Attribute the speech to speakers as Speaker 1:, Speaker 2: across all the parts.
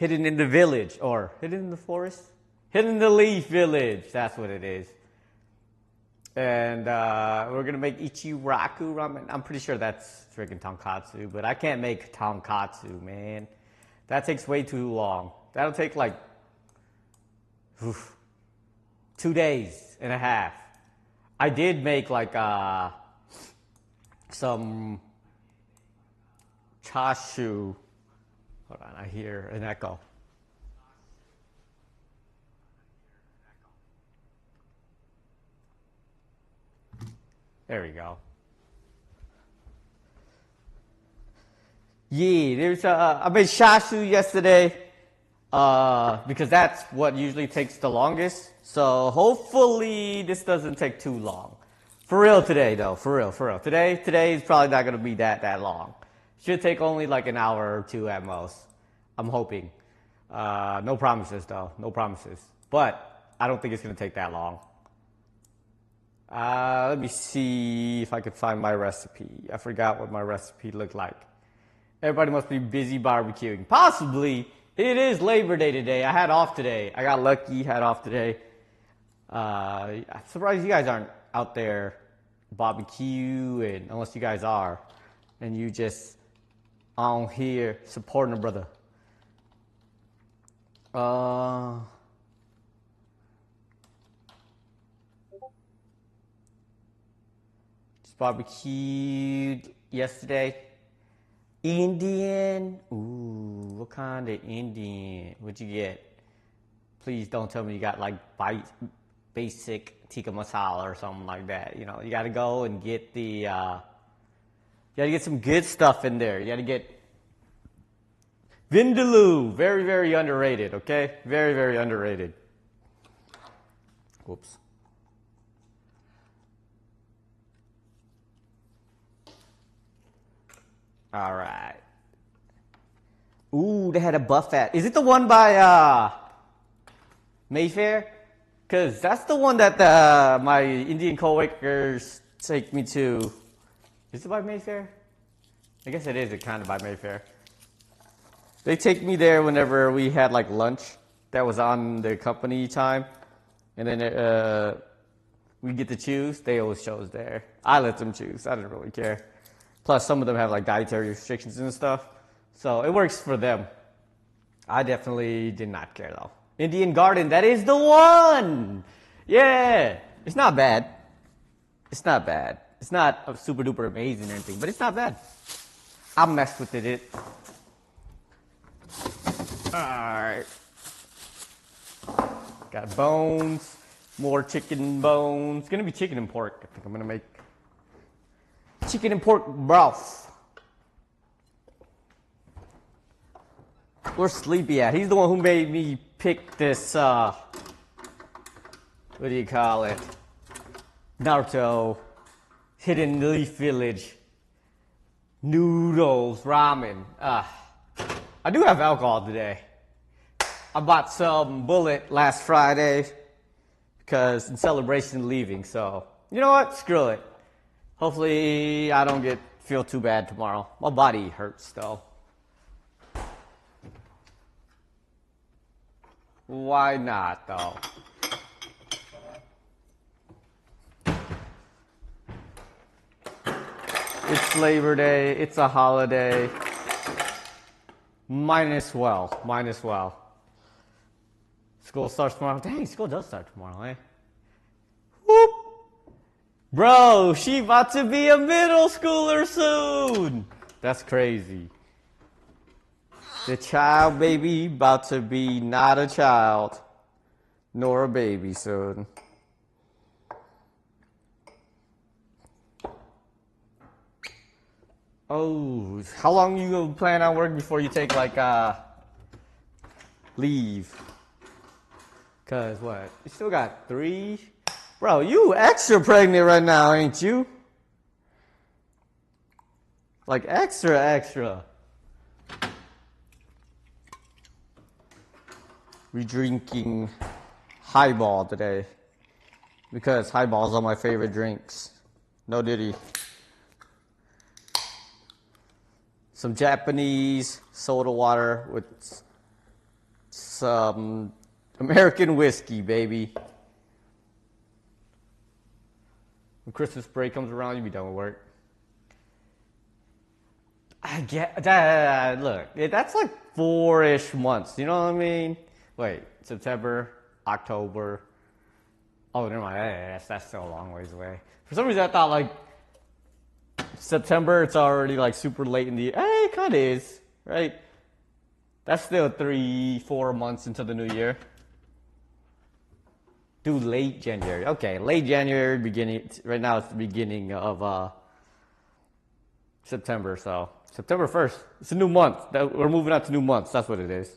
Speaker 1: hidden in the village, or hidden in the forest? Hidden in the leaf village, that's what it is. And we're gonna make Ichiraku ramen. I'm pretty sure that's freaking tonkatsu, but I can't make tonkatsu, man. That takes way too long. That'll take like 2 days and a half. I did make like some chashu. Hold on, I hear an echo. There we go. Yeah, there's I made chashu yesterday because that's what usually takes the longest. So hopefully this doesn't take too long. For real today though, for real. Today is probably not gonna be that long. Should take only like an hour or two at most. I'm hoping. No promises though, no promises. But I don't think it's gonna take that long. Let me see if I could find my recipe. I forgot what my recipe looked like. Everybody must be busy barbecuing. Possibly. It is Labor Day today. I had off today. I got lucky, had off today. I'm surprised you guys aren't out there barbecuing, unless you guys are. And you just on here supporting a brother. Just barbecued yesterday. Indian. Ooh, what kind of Indian? What'd you get? Please don't tell me you got like basic tikka masala or something like that. You know, you got to go and get the. You got to get some good stuff in there. You got to get vindaloo. Very, very underrated. Okay, very, very underrated. Whoops. All right. Ooh, they had a buffet. Is it the one by Mayfair? Because that's the one that my Indian co-workers take me to. Is it by Mayfair? I guess it is kind of by Mayfair. They take me there whenever we had like lunch that was on the company time. And then we get to choose. They always chose there. I let them choose. I didn't really care. Plus, some of them have like dietary restrictions and stuff. So it works for them. I definitely did not care though. Indian Garden, that is the one! Yeah! It's not bad. It's not bad. It's not super duper amazing or anything, but it's not bad. I messed with it. Alright. Got bones. More chicken bones. It's gonna be chicken and pork. I think I'm gonna make chicken and pork broth. Where's Sleepy at? He's the one who made me pick this, what do you call it? Naruto, Hidden Leaf Village, noodles, ramen. I do have alcohol today. I bought some Bullet last Friday because in celebration of leaving, so you know what? Screw it. Hopefully I don't feel too bad tomorrow. My body hurts though. Why not though? It's Labor Day, it's a holiday. Might as well. School starts tomorrow. Dang, school does start tomorrow, eh? Whoop! Bro, she about to be a middle schooler soon. That's crazy. The child baby about to be not a child, nor a baby soon. Oh, how long you plan on working before you take like leave? Cause what? You still got 3? Bro, you extra pregnant right now, ain't you? Like extra. We drinking highball today because highballs are my favorite drinks. No diddy. Some Japanese soda water with some American whiskey, baby. When Christmas break comes around, you be done with work. I get that. Look, that's like 4-ish months. You know what I mean? Wait, September, October. Oh, never mind. That's still a long ways away. For some reason, I thought like September. It's already like super late in the year. Hey, it kind of is, right? That's still 3-4 months into the new year. Do late January. Okay, late January, beginning. Right now, it's the beginning of September. So September 1st. It's a new month. We're moving on to new months. That's what it is.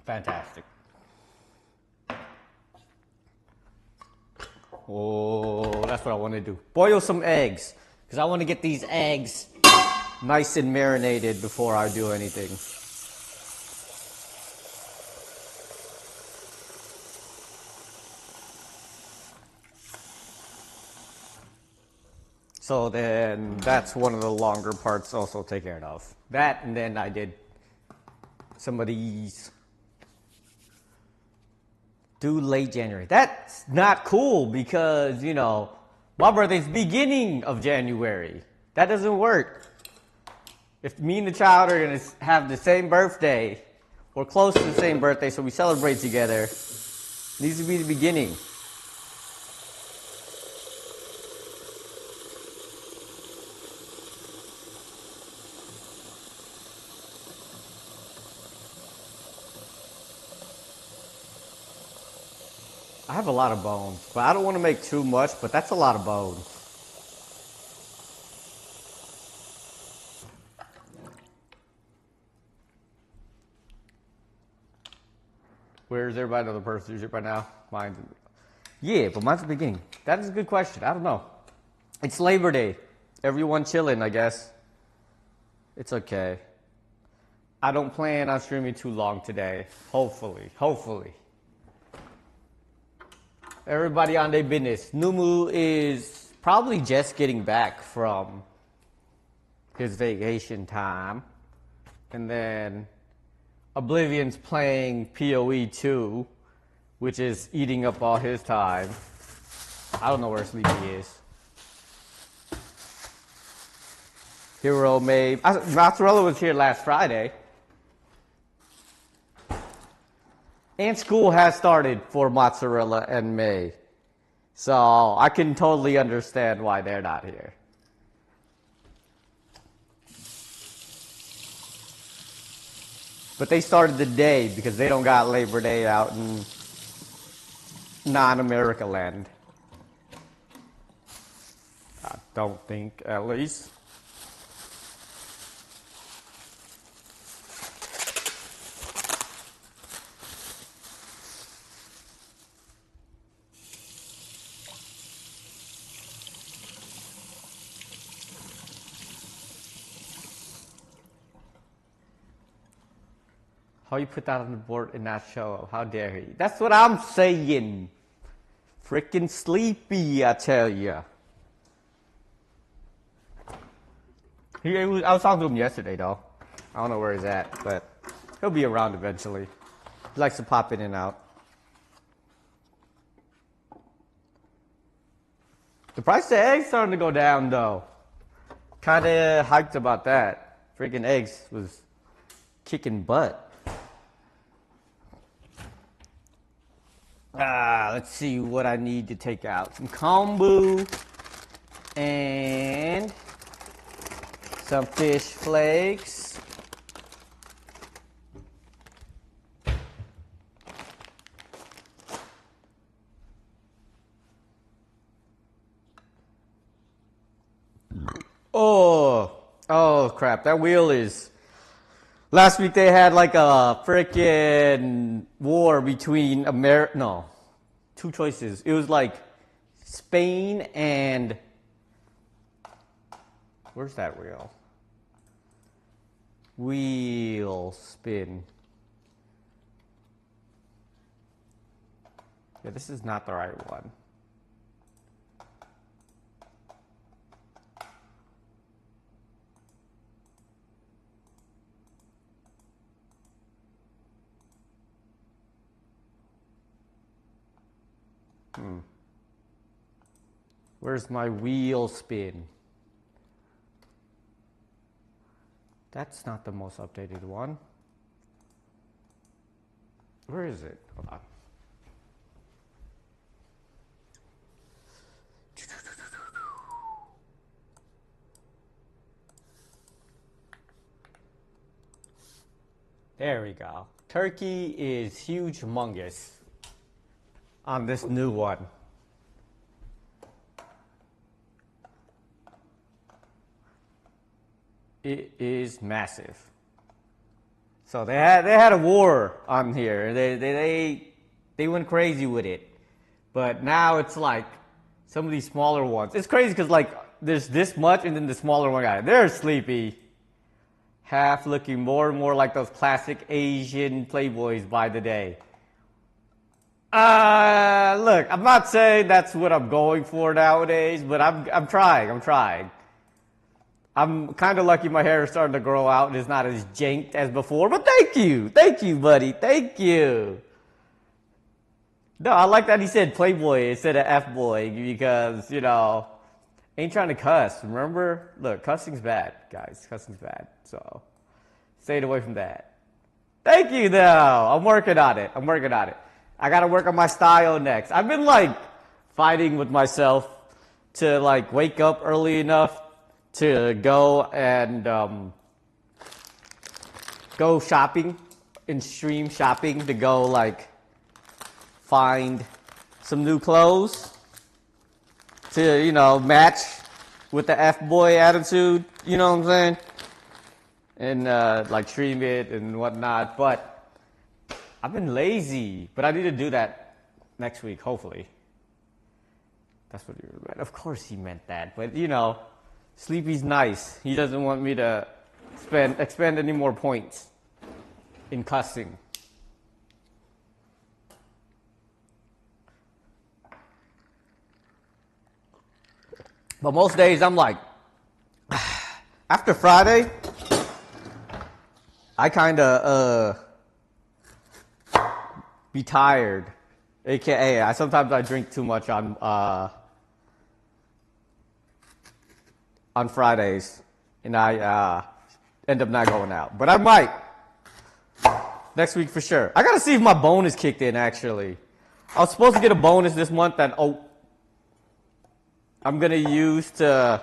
Speaker 1: Fantastic. Oh, that's what I want to do. Boil some eggs. Because I want to get these eggs nice and marinated before I do anything. So then that's one of the longer parts also taken care of. That, and then I did some of these. Do late January. That's not cool because, you know, my birthday's beginning of January. That doesn't work. If me and the child are going to have the same birthday, or close to the same birthday, so we celebrate together, it needs to be the beginning. I have a lot of bones, but I don't want to make too much, but that's a lot of bones. Where's everybody other person who's here by now? Mine's, yeah, but mine's the beginning. That is a good question. I don't know. It's Labor Day. Everyone chilling, I guess. It's okay. I don't plan on streaming too long today. Hopefully. Everybody on their business. Numu is probably just getting back from his vacation time. And then Oblivion's playing PoE 2, which is eating up all his time. I don't know where Sleepy is. Hero May. Mozzarella was here last Friday. And school has started for Mozzarella and May. So I can totally understand why they're not here. But they started the day because they don't got Labor Day out in non-America land. I don't think, at least. How you put that on the board and not show up? How dare he? That's what I'm saying. Freaking sleepy, I tell ya. I was talking to him yesterday, though. I don't know where he's at, but he'll be around eventually. He likes to pop in and out. The price of eggs starting to go down, though. Kind of hyped about that. Freaking eggs was kicking butt. Let's see what I need to take out. Some kombu and some fish flakes. Oh crap, that wheel is... Last week they had like a freaking war between two choices. It was like Spain and... Where's that wheel? Wheel spin. Yeah, this is not the right one. Where's my wheel spin? That's not the most updated one. Where is it? Hold on. There we go. Turkey is huge, humongous on this new one. It is massive. So they had a war on here. They went crazy with it. But now it's like some of these smaller ones. It's crazy because like there's this much and then the smaller one guy. They're sleepy. Half looking more and more like those classic Asian playboys by the day. Look, I'm not saying that's what I'm going for nowadays, but I'm trying. I'm kind of lucky my hair is starting to grow out and it's not as janked as before, but thank you, buddy, thank you. No, I like that he said playboy instead of F-boy because, you know, ain't trying to cuss, remember? Look, cussing's bad, guys, cussing's bad, so stay away from that. Thank you, though, I'm working on it. I gotta work on my style next. I've been, like, fighting with myself to, like, wake up early enough to go and go shopping and stream shopping to go like find some new clothes to, you know, match with the F-boy attitude, you know what I'm saying? And like stream it and whatnot, but I've been lazy, but I need to do that next week, hopefully. That's what he meant. Of course he meant that, but you know, Sleepy's nice. He doesn't want me to expend any more points in cussing. But most days I'm like, after Friday, I kind of be tired. AKA, sometimes I drink too much on Fridays, and I end up not going out. But I might. Next week for sure. I gotta see if my bonus kicked in, actually. I was supposed to get a bonus this month that I'm gonna use to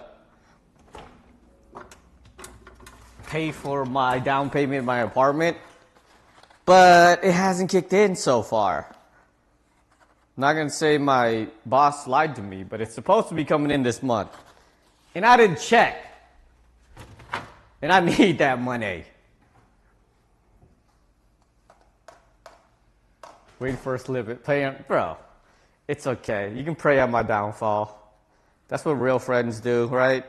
Speaker 1: pay for my down payment in my apartment. But it hasn't kicked in so far. I'm not gonna say my boss lied to me, but it's supposed to be coming in this month. And I didn't check. And I need that money. Waiting for a slip. Bro, it's okay. You can pray on my downfall. That's what real friends do, right?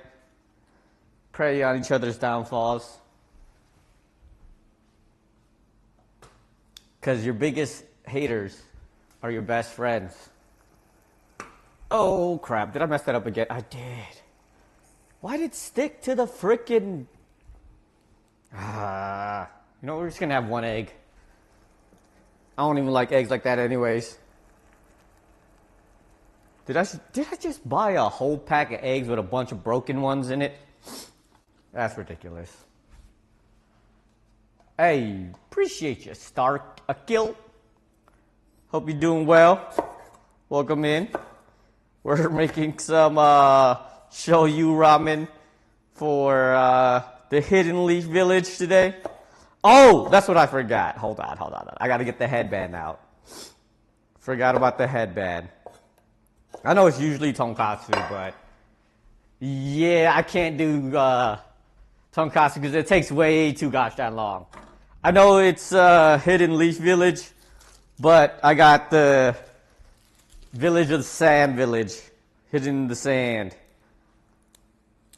Speaker 1: Pray on each other's downfalls. Because your biggest haters are your best friends. Oh, crap. Did I mess that up again? I did. Why did it stick to the frickin'... you know, we're just gonna have one egg. I don't even like eggs like that anyways. Did I just buy a whole pack of eggs with a bunch of broken ones in it? That's ridiculous. Hey, appreciate you, Stark Akil. Hope you're doing well. Welcome in. We're making some Shoyu ramen for the Hidden Leaf Village today. Oh, that's what I forgot. Hold on. I gotta get the headband out. Forgot about the headband. I know it's usually tonkatsu, but yeah, I can't do tonkatsu because it takes way too gosh darn long. I know it's Hidden Leaf Village, but I got the Village of the Sand Village, hidden in the sand.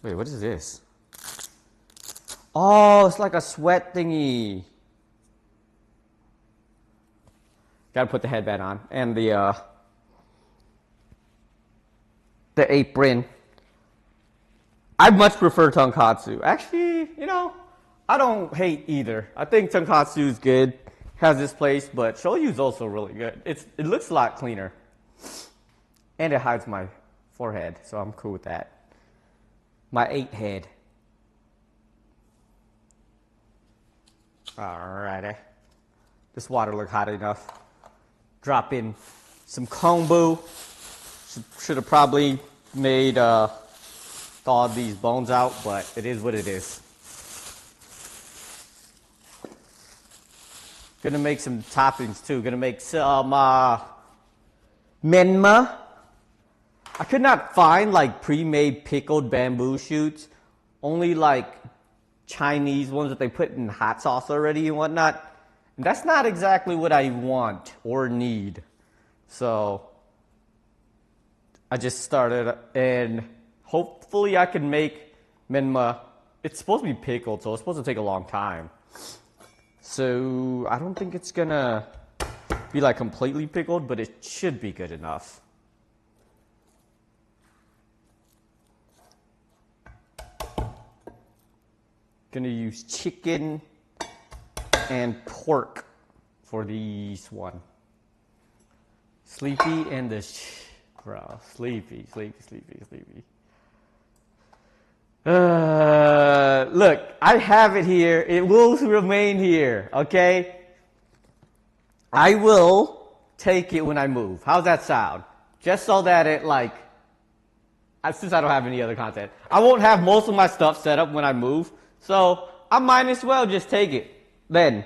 Speaker 1: Wait, what is this? Oh, it's like a sweat thingy. Gotta put the headband on and the apron. I much prefer tonkatsu. Actually, you know, I don't hate either. I think tonkatsu is good, has its place, but shoyu's also really good. It looks a lot cleaner. And it hides my forehead, so I'm cool with that. My 8 head. Alrighty. This water looked hot enough. Drop in some kombu. Should have probably made thawed these bones out, but it is what it is. Gonna make some toppings too. Gonna make some menma. I could not find like pre-made pickled bamboo shoots. Only like Chinese ones that they put in hot sauce already and whatnot. And that's not exactly what I want or need. So I just started, and hopefully I can make menma. It's supposed to be pickled, so it's supposed to take a long time. So I don't think it's gonna be like completely pickled, but it should be good enough. Gonna use chicken and pork for this one. Sleepy and the bro, sleepy. Look, I have it here. It will remain here, okay? I will take it when I move. How's that sound? Just so that it like, since I don't have any other content, I won't have most of my stuff set up when I move. So I might as well just take it then.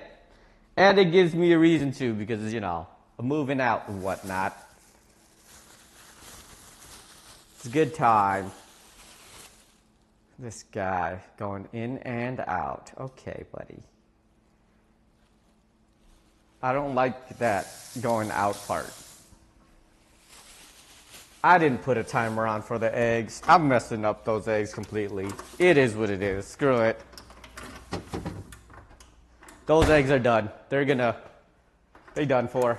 Speaker 1: And it gives me a reason to, because, you know, I'm moving out and whatnot. It's a good time. This guy going in and out. Okay, buddy. I don't like that going out part. I didn't put a timer on for the eggs. I'm messing up those eggs completely. It is what it is. Screw it. Those eggs are done. They done for.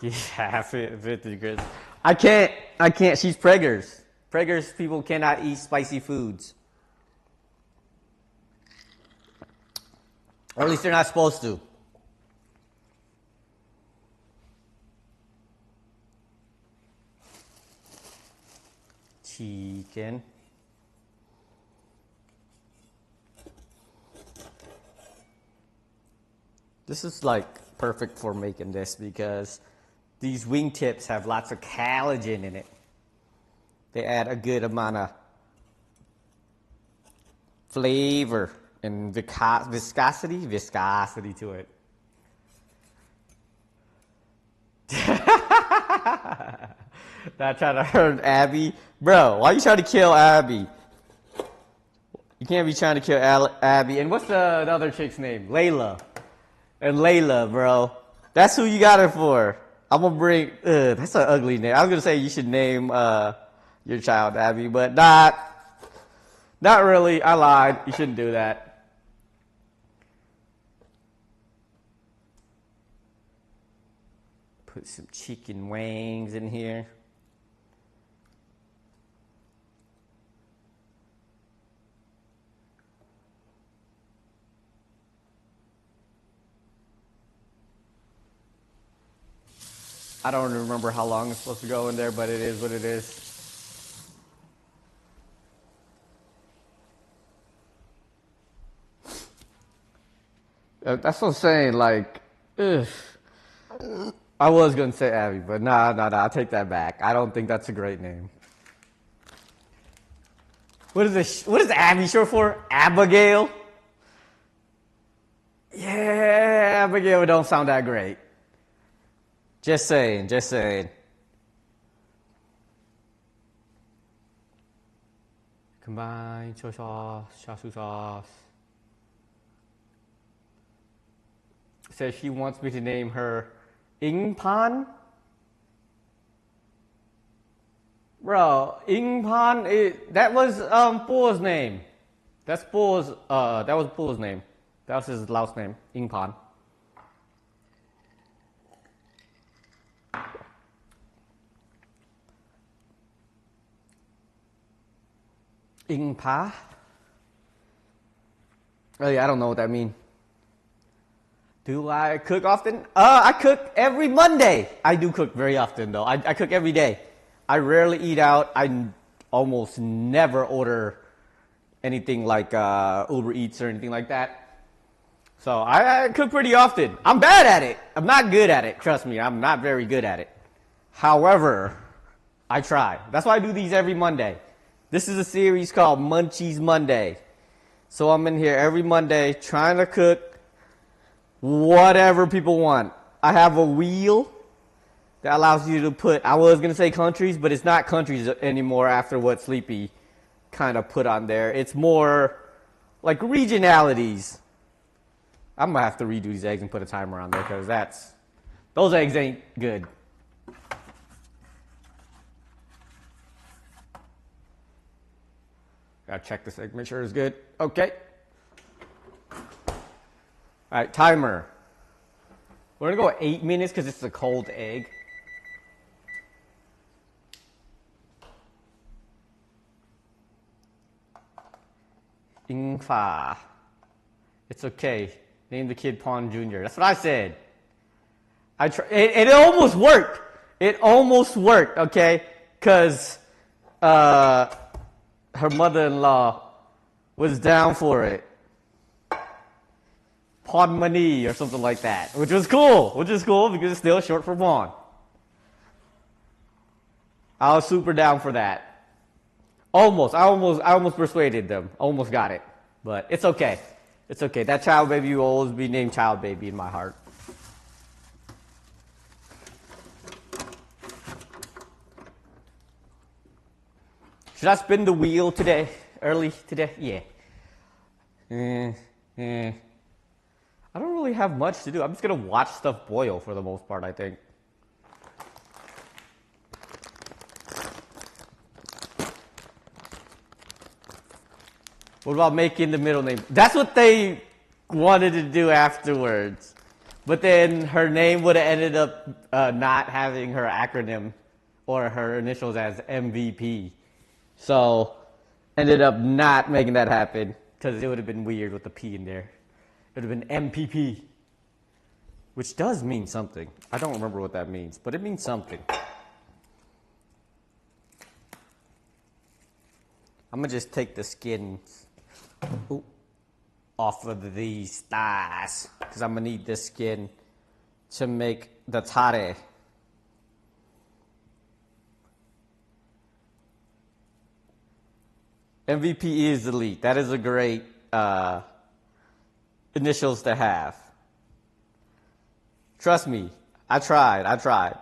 Speaker 1: Yeah, 50 grits. I can't. She's preggers. Preggers people cannot eat spicy foods. Or at least they're not supposed to. Chicken. This is like perfect for making this because these wingtips have lots of collagen in it. They add a good amount of flavor and viscosity to it. Not trying to hurt Abby. Bro, why are you trying to kill Abby? You can't be trying to kill Abby. And what's the other chick's name? Layla. And Layla, bro. That's who you got her for. I'm gonna bring, that's an ugly name. I was gonna say you should name your child Abby, but not really. I lied. You shouldn't do that. Put some chicken wings in here. I don't remember how long it's supposed to go in there, but it is what it is. That's what I'm saying, like, ugh. I was going to say Abby, but nah, I'll take that back. I don't think that's a great name. What is Abby short for? Abigail? Yeah, Abigail don't sound that great. Just saying. Combine soy sauce, chasu sauce. Says she wants me to name her Ingpan. Bro, Ingpan, that was Paul's name. That was Paul's name. That was his last name, Ingpan. Ingpa? Oh yeah, I don't know what that means. Do I cook often? I cook every Monday. I do cook very often though. I cook every day. I rarely eat out. I almost never order anything like Uber Eats or anything like that. So I cook pretty often. I'm bad at it. I'm not good at it. Trust me, I'm not very good at it. However, I try. That's why I do these every Monday. This is a series called Munchies Monday. So I'm in here every Monday trying to cook whatever people want. I have a wheel that allows you to put, I was going to say countries, but it's not countries anymore after what Sleepy kind of put on there. It's more like regionalities. I'm going to have to redo these eggs and put a timer on there because those eggs ain't good. Gotta check this egg, make sure it's good. Okay. All right, timer. We're gonna go at 8 minutes because it's a cold egg. Ingfa. It's okay. Name the kid Pawn Jr. That's what I said. It almost worked. It almost worked, okay? Because her mother-in-law was down for it. Pawn money or something like that, which is cool because it's still short for pawn. I was super down for that. I almost persuaded them. Almost got it, but it's okay. It's okay. That child baby will always be named child baby in my heart. Should I spin the wheel today? Early today? Yeah. I don't really have much to do. I'm just going to watch stuff boil for the most part, I think. What about making the middle name? That's what they wanted to do afterwards. But then her name would have ended up not having her acronym or her initials as MVP. So ended up not making that happen because it would have been weird with the P in there. It would have been MPP, which does mean something. I don't remember what that means, but it means something. I'm going to just take the skin off of these thighs because I'm going to need this skin to make the tare. MVP is elite. That is a great initials to have. Trust me, I tried.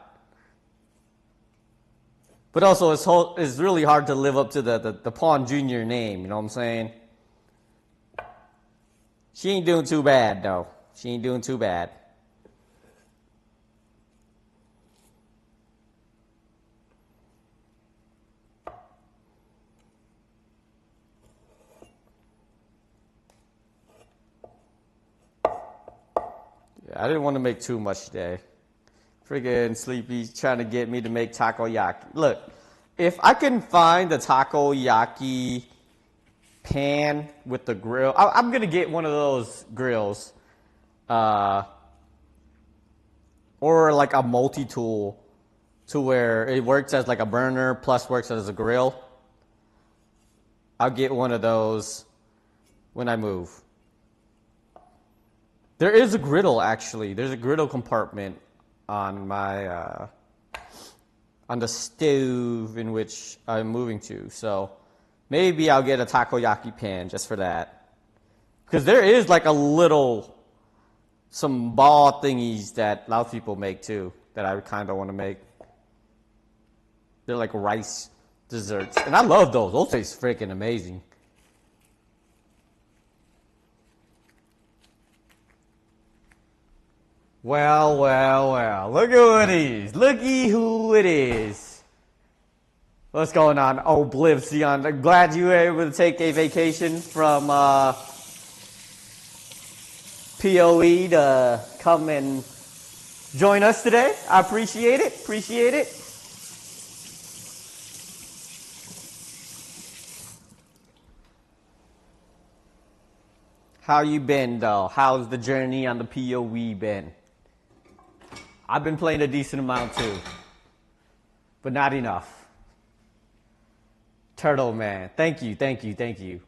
Speaker 1: But also, it's really hard to live up to the Pawn Jr. name, you know what I'm saying? She ain't doing too bad, though. She ain't doing too bad. I didn't want to make too much today. Friggin' Sleepy trying to get me to make takoyaki. Look, if I can find the takoyaki pan with the grill, I'm going to get one of those grills. Or like a multi-tool to where it works as like a burner plus works as a grill. I'll get one of those when I move. There is a griddle, actually. There's a griddle compartment on my on the stove in which I'm moving to. So maybe I'll get a takoyaki pan just for that. Because there is like some ball thingies that a lot of people make too that I kind of want to make. They're like rice desserts. And I love those. Those taste freaking amazing. Well. Look at who it is. Looky who it is. What's going on, Oblivion? I'm glad you were able to take a vacation from POE to come and join us today. I appreciate it. How you been though? How's the journey on the PoE been? I've been playing a decent amount too, but not enough. Turtle man, thank you, thank you, thank you.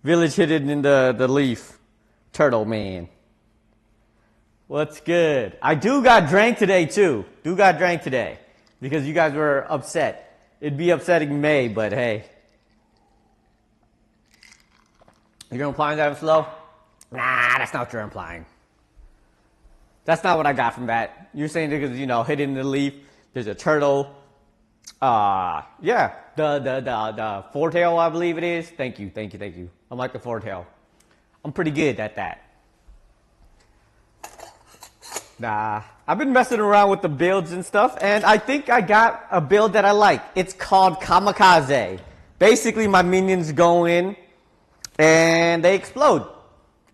Speaker 1: Village hidden in the leaf. Turtle man. What's good? I do got drank today too. Do got drank today because you guys were upset. It'd be upsetting May, but hey. You're implying that I'm slow? Nah, that's not what you're implying. That's not what I got from that. You're saying because, you know, hidden in the leaf, there's a turtle. Yeah, the four-tail, I believe it is. Thank you, thank you, thank you. I like the four-tail. I'm pretty good at that. Nah, I've been messing around with the builds and stuff, and I think I got a build that I like. It's called Kamikaze. Basically, my minions go in, and they explode.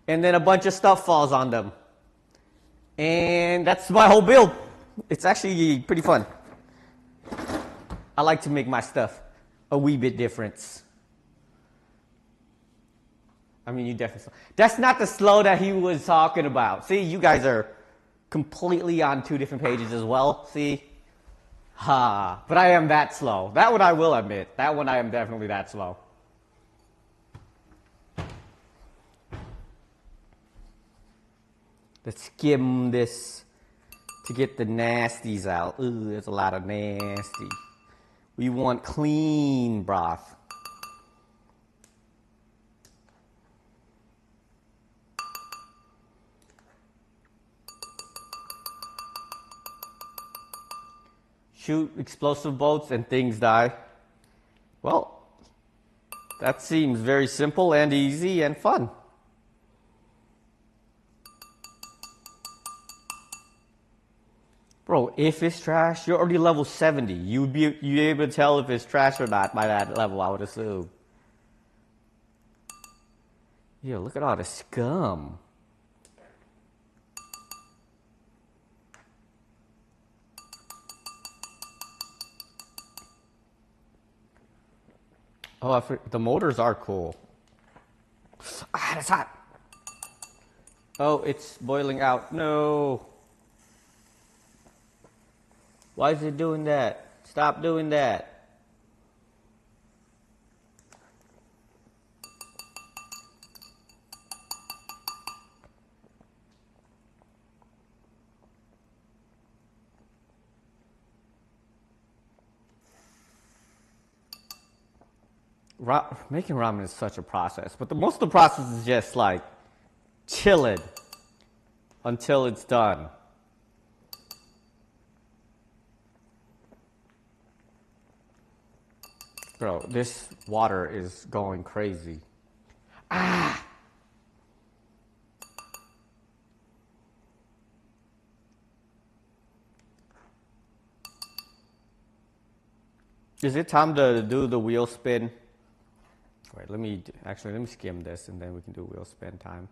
Speaker 1: And then a bunch of stuff falls on them. And that's my whole build. It's actually pretty fun. I like to make my stuff a wee bit different. I mean, you definitely... That's not the slow that he was talking about. See, you guys are completely on two different pages as well. See? Ha. But I am that slow. That one I will admit. That one I am definitely that slow. Let's skim this to get the nasties out. Ooh, there's a lot of nasty. We want clean broth. Shoot explosive bolts and things die. Well, that seems very simple and easy and fun. Bro, if it's trash, you're already level 70. You'd be able to tell if it's trash or not by that level, I would assume. Yo, look at all the scum. Oh, the motors are cool. Ah, that's hot. Oh, it's boiling out. No. Why is it doing that? Stop doing that. Making ramen is such a process, but most of the process is just like chilling until it's done. Bro, this water is going crazy. Ah! Is it time to do the wheel spin? Wait, let me skim this and then we can do wheel spin time.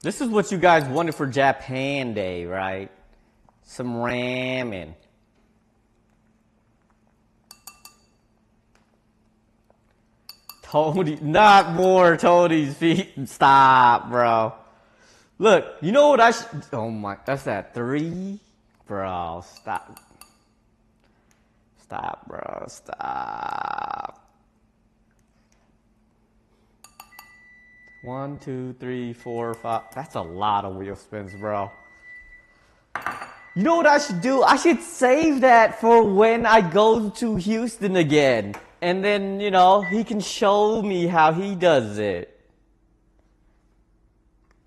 Speaker 1: This is what you guys wanted for Japan Day, right? Some ramen. Tony, not more Tony's feet. Stop, bro. Look, you know what I should... Oh my, that's that 3? Bro, stop. Stop, bro, stop. 1, 2, 3, 4, 5. That's a lot of wheel spins, bro. You know what I should do? I should save that for when I go to Houston again. And then, you know, he can show me how he does it.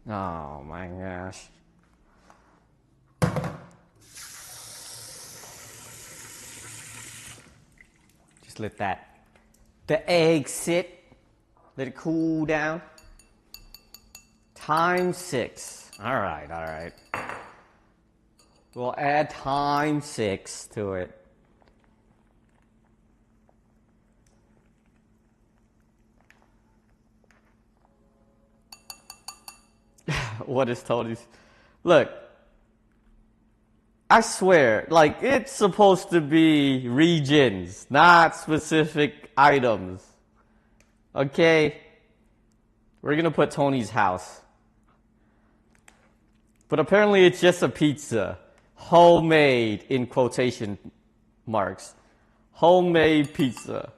Speaker 1: Oh my gosh. Just let the egg sit. Let it cool down. Times 6. All right. We'll add times 6 to it. What is Tony's? Look, I swear, like, it's supposed to be regions, not specific items. Okay? We're gonna put Tony's house. But apparently it's just a pizza. Homemade, in quotation marks. Homemade pizza.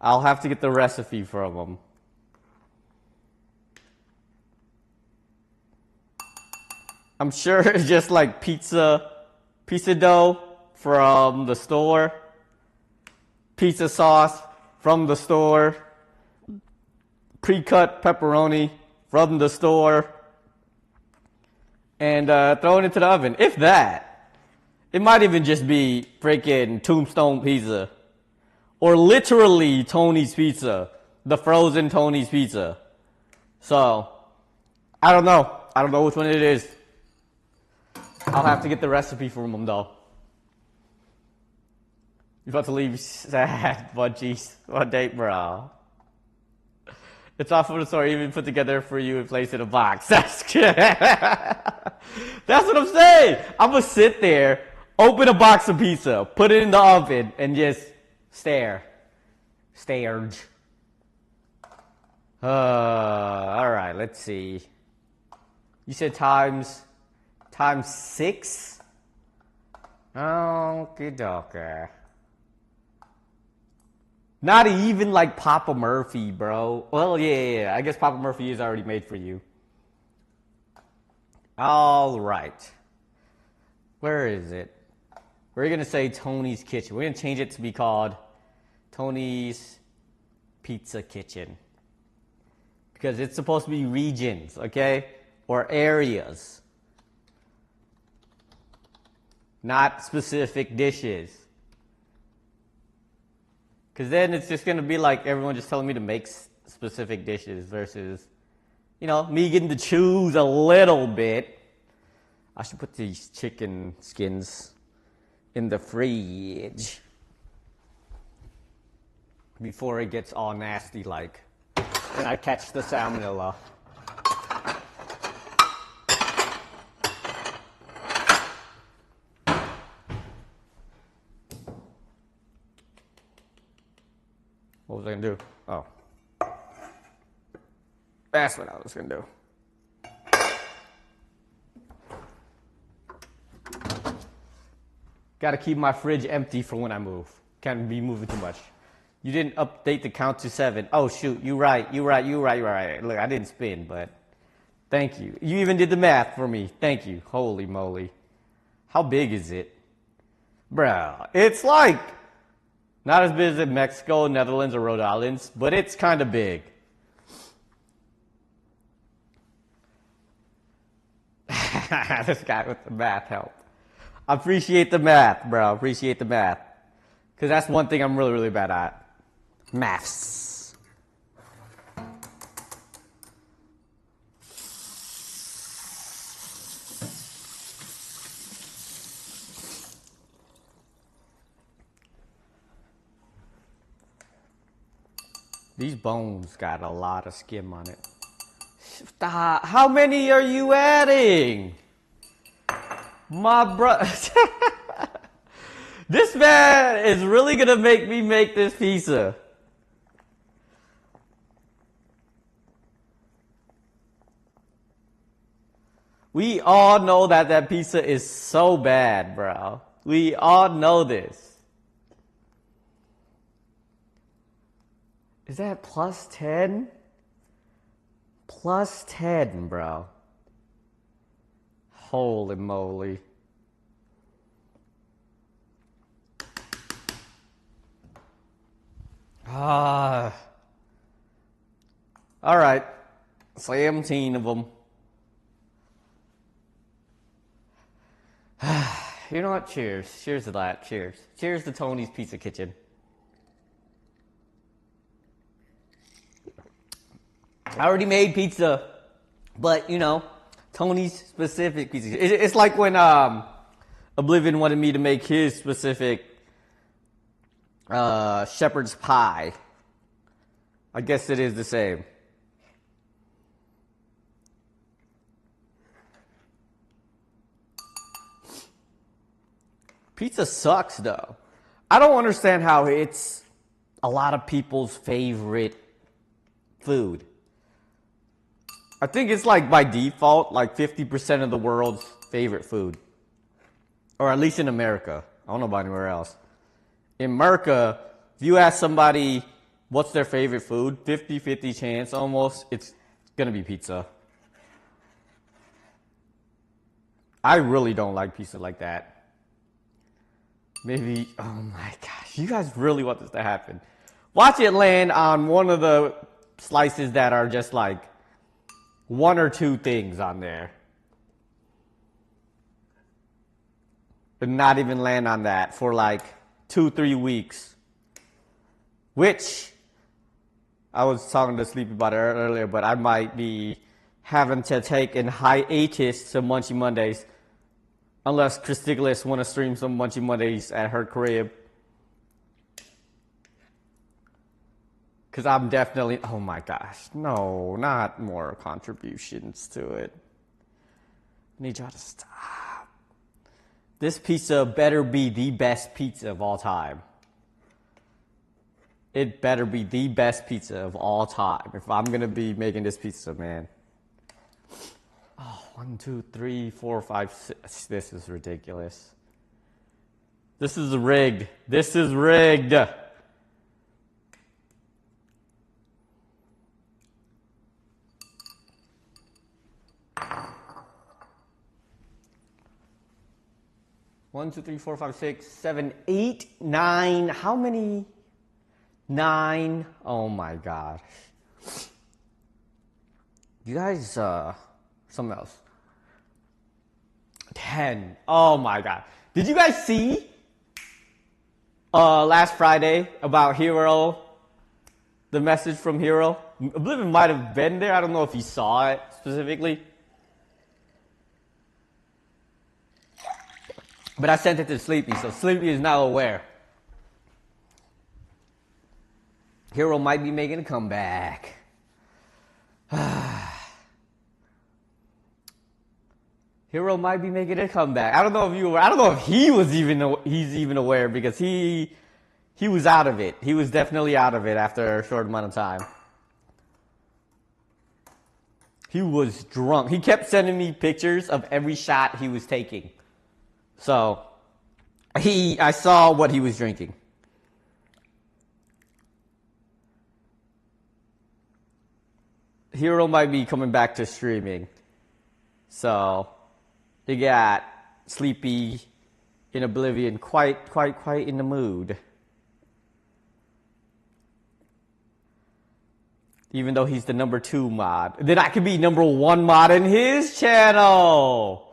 Speaker 1: I'll have to get the recipe from them. I'm sure it's just like pizza dough from the store, pizza sauce from the store, pre-cut pepperoni from the store, and throw it into the oven. If that, it might even just be freaking Tombstone Pizza, or literally Tony's Pizza, the frozen Tony's Pizza. So, I don't know. I don't know which one it is. I'll have to get the recipe from them, though. You're about to leave sad, Munchies. One day, bro. It's off of the store, even put together for you and placed in a box. That's what I'm saying. I'm going to sit there, open a box of pizza, put it in the oven, and just stare. Stared. All right, let's see. You said times 6? Okie dokie. Not even like Papa Murphy, bro. Well, yeah. I guess Papa Murphy is already made for you. All right. Where is it? We're going to say Tony's Kitchen. We're going to change it to be called Tony's Pizza Kitchen. Because it's supposed to be regions, okay? Or areas. Not specific dishes. Because then it's just going to be like everyone just telling me to make specific dishes versus, you know, me getting to choose a little bit. I should put these chicken skins in the fridge before it gets all nasty like and I catch the salmonella. What was I gonna do? Oh. That's what I was gonna do. Gotta keep my fridge empty for when I move. Can't be moving too much. You didn't update the count to 7. Oh shoot, you right. Look, I didn't spin, but thank you. You even did the math for me. Thank you. Holy moly. How big is it? Bro, it's like not as big as Mexico, Netherlands, or Rhode Island, but it's kind of big. This guy with the math help. I appreciate the math, bro. Appreciate the math. Because that's one thing I'm really, really bad at. Maths. These bones got a lot of skim on it. Stop. How many are you adding? My bro. This man is really gonna make me make this pizza. We all know that that pizza is so bad, bro. We all know this. Is that plus 10? Plus 10, bro. Holy moly. All right. 17 of them. You know what? Cheers. Cheers to that. Cheers. Cheers to Tony's Pizza Kitchen. I already made pizza, but you know, Tony's specific pizza. It's like when Oblivion wanted me to make his specific shepherd's pie. I guess it is the same. Pizza sucks, though. I don't understand how it's a lot of people's favorite food. I think it's like by default, like 50% of the world's favorite food. Or at least in America. I don't know about anywhere else. In America, if you ask somebody what's their favorite food, 50-50 chance almost, it's gonna be pizza. I really don't like pizza like that. Maybe, oh my gosh, you guys really want this to happen. Watch it land on one of the slices that are just like one or two things on there. But not even land on that for like 2-3 weeks. Which, I was talking to Sleepy about it earlier, but I might be having to take an hiatus to Munchie Mondays. Unless Christiglis want to stream some Munchie Mondays at her crib. Because I'm definitely, oh my gosh, no, not more contributions to it. I need y'all to stop. This pizza better be the best pizza of all time. It better be the best pizza of all time if I'm going to be making this pizza, man. Oh, 1, 2, 3, 4, 5, 6. This is ridiculous. This is rigged. This is rigged. One, two, three, four, five, 6, 7, 8, 9. How many? 9. Oh my gosh. You guys, something else. 10. Oh my god. Did you guys see last Friday about Hero? The message from Hero? I believe it might have been there. I don't know if you saw it specifically. But I sent it to Sleepy, so Sleepy is now aware. Hero might be making a comeback. Hero might be making a comeback. I don't know if you were. I don't know if he's even aware because he was out of it. He was definitely out of it after a short amount of time. He was drunk. He kept sending me pictures of every shot he was taking. So I saw what he was drinking. Hero might be coming back to streaming. So he got Sleepy in Oblivion quite in the mood. Even though he's the number 2 mod. Then I could be number 1 mod in his channel.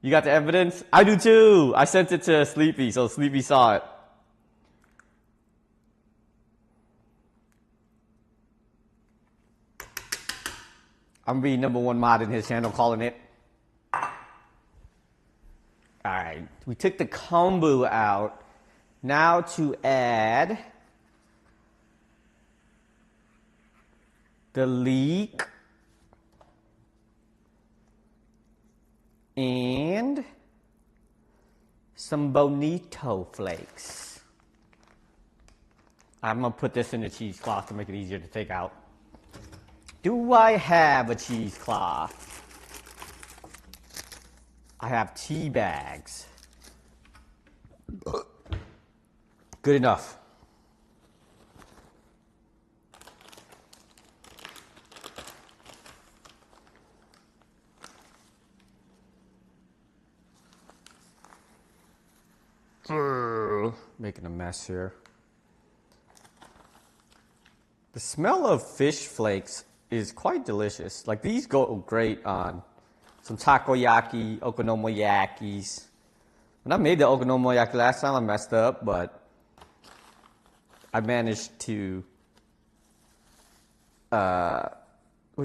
Speaker 1: You got the evidence? I do too. I sent it to Sleepy, so Sleepy saw it. I'm being number 1 mod in his channel, calling it. Alright, we took the kombu out. Now to add the leek and some bonito flakes. I'm gonna put this in the cheesecloth to make it easier to take out. Do I have a cheesecloth? I have tea bags. Good enough. Making a mess here. The smell of fish flakes is quite delicious. Like these go great on some takoyaki, okonomiyakis. When I made the okonomiyaki last time, I messed up, but I managed to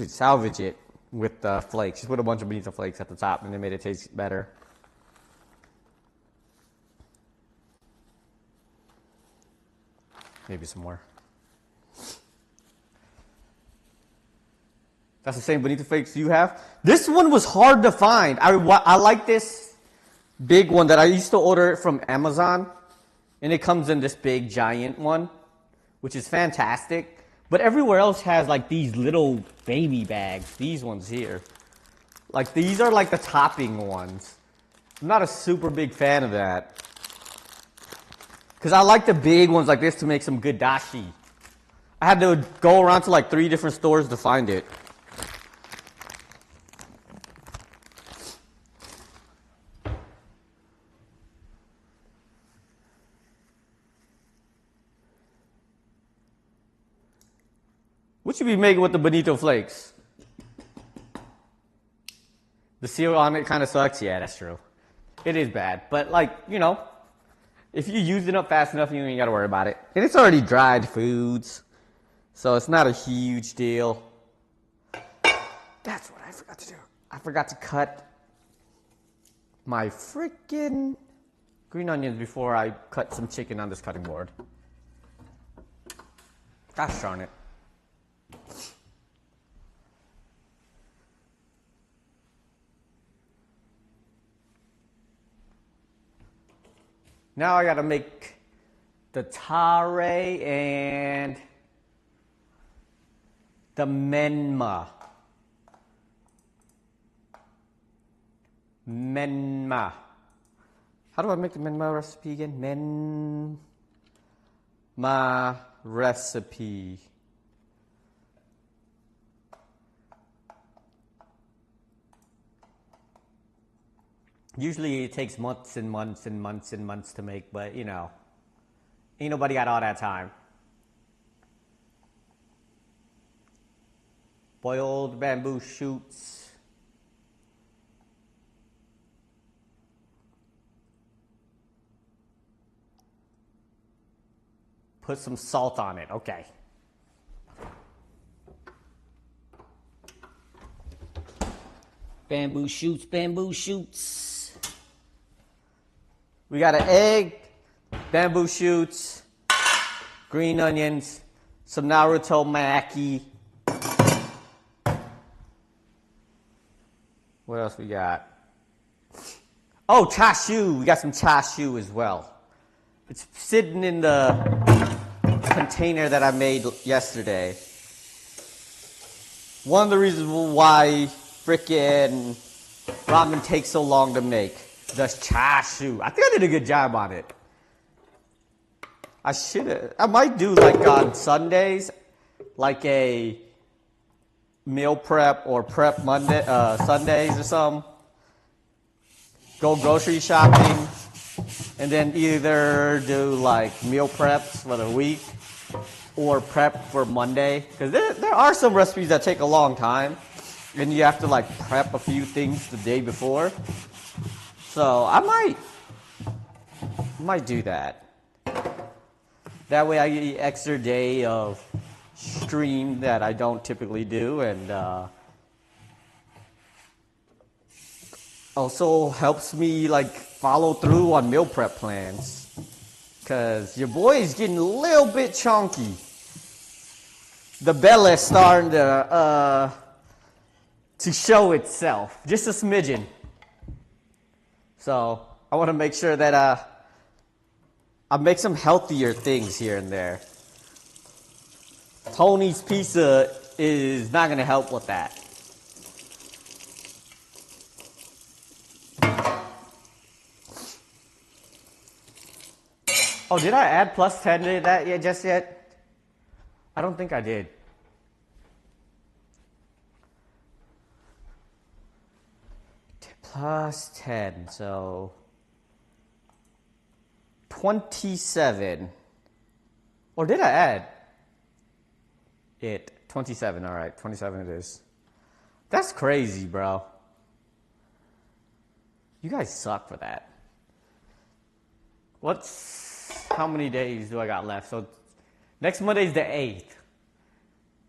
Speaker 1: salvage it with the flakes. Just put a bunch of bonito flakes at the top, and it made it taste better. Maybe some more. That's the same bonito flakes you have? This one was hard to find. I like this big one that I used to order it from Amazon, and it comes in this big giant one, which is fantastic. But everywhere else has like these little baby bags. These ones here, like these are like the topping ones. I'm not a super big fan of that, because I like the big ones like this to make some good dashi. I had to go around to like 3 different stores to find it. What you be making with the bonito flakes? The seal on it kind of sucks. Yeah, that's true. It is bad. But like, you know, if you use it up fast enough, you ain't got to worry about it. And it's already dried foods, so it's not a huge deal. That's what I forgot to do. I forgot to cut my freaking green onions before I cut some chicken on this cutting board. Gosh darn it. Now I gotta make the tare and the menma. Menma. How do I make the menma recipe again? Menma recipe. Usually it takes months and months and months and months to make, but you know, ain't nobody got all that time. Boiled bamboo shoots. Put some salt on it, okay. Bamboo shoots, bamboo shoots. We got an egg, bamboo shoots, green onions, some Naruto maki. What else we got? Oh, chashu. We got some chashu as well. It's sitting in the container that I made yesterday. One of the reasons why frickin' ramen takes so long to make. The chashu. I think I did a good job on it. I might do like on Sundays, like a meal prep or prep Monday, Sundays or something. Go grocery shopping, and then either do like meal preps for the week or prep for Monday. Because there are some recipes that take a long time, and you have to like prep a few things the day before. So I might do that. That way I get the extra day of stream that I don't typically do, and also helps me like follow through on meal prep plans. Cause your boy is getting a little bit chunky. The belly's starting to show itself, just a smidgen. So I want to make sure that I make some healthier things here and there. Tony's pizza is not going to help with that. Oh, did I add plus 10 to that just yet? I don't think I did. Plus 10, so 27. Or did I add it? 27, all right, 27 it is. That's crazy, bro. You guys suck for that. How many days do I got left? So next Monday's the 8th.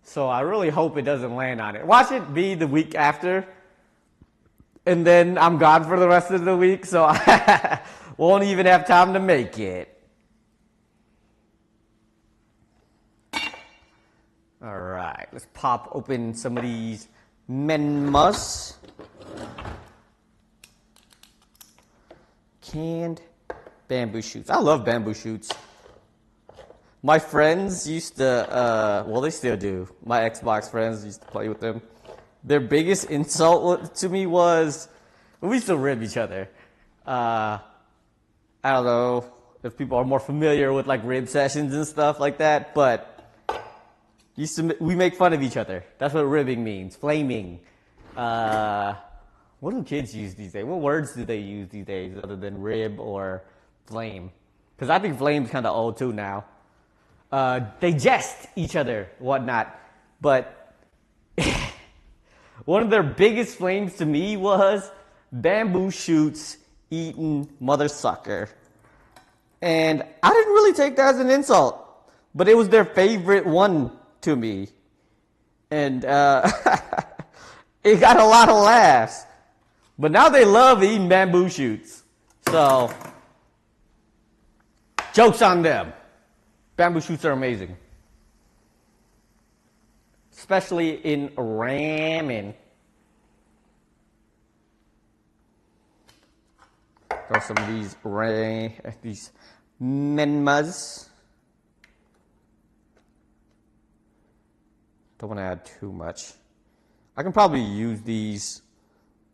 Speaker 1: So I really hope it doesn't land on it. Watch it be the week after. And then I'm gone for the rest of the week, so I won't even have time to make it. All right, let's pop open some of these menmas. canned bamboo shoots. I love bamboo shoots. My friends used to, well, they still do. My Xbox friends used to play with them. Their biggest insult to me was, we used to rib each other. I don't know if people are more familiar with like rib sessions and stuff like that, but we make fun of each other. That's what ribbing means, flaming. What do kids use these days? What words do they use these days other than rib or flame? Because I think flame's kind of old too now. They jest each other, whatnot. But one of their biggest flames to me was bamboo shoots eating mother sucker. And I didn't really take that as an insult, but it was their favorite one to me. And it got a lot of laughs. But now they love eating bamboo shoots. So, joke's on them. Bamboo shoots are amazing. Especially in ramen. Throw some of these menmas. Don't want to add too much. I can probably use these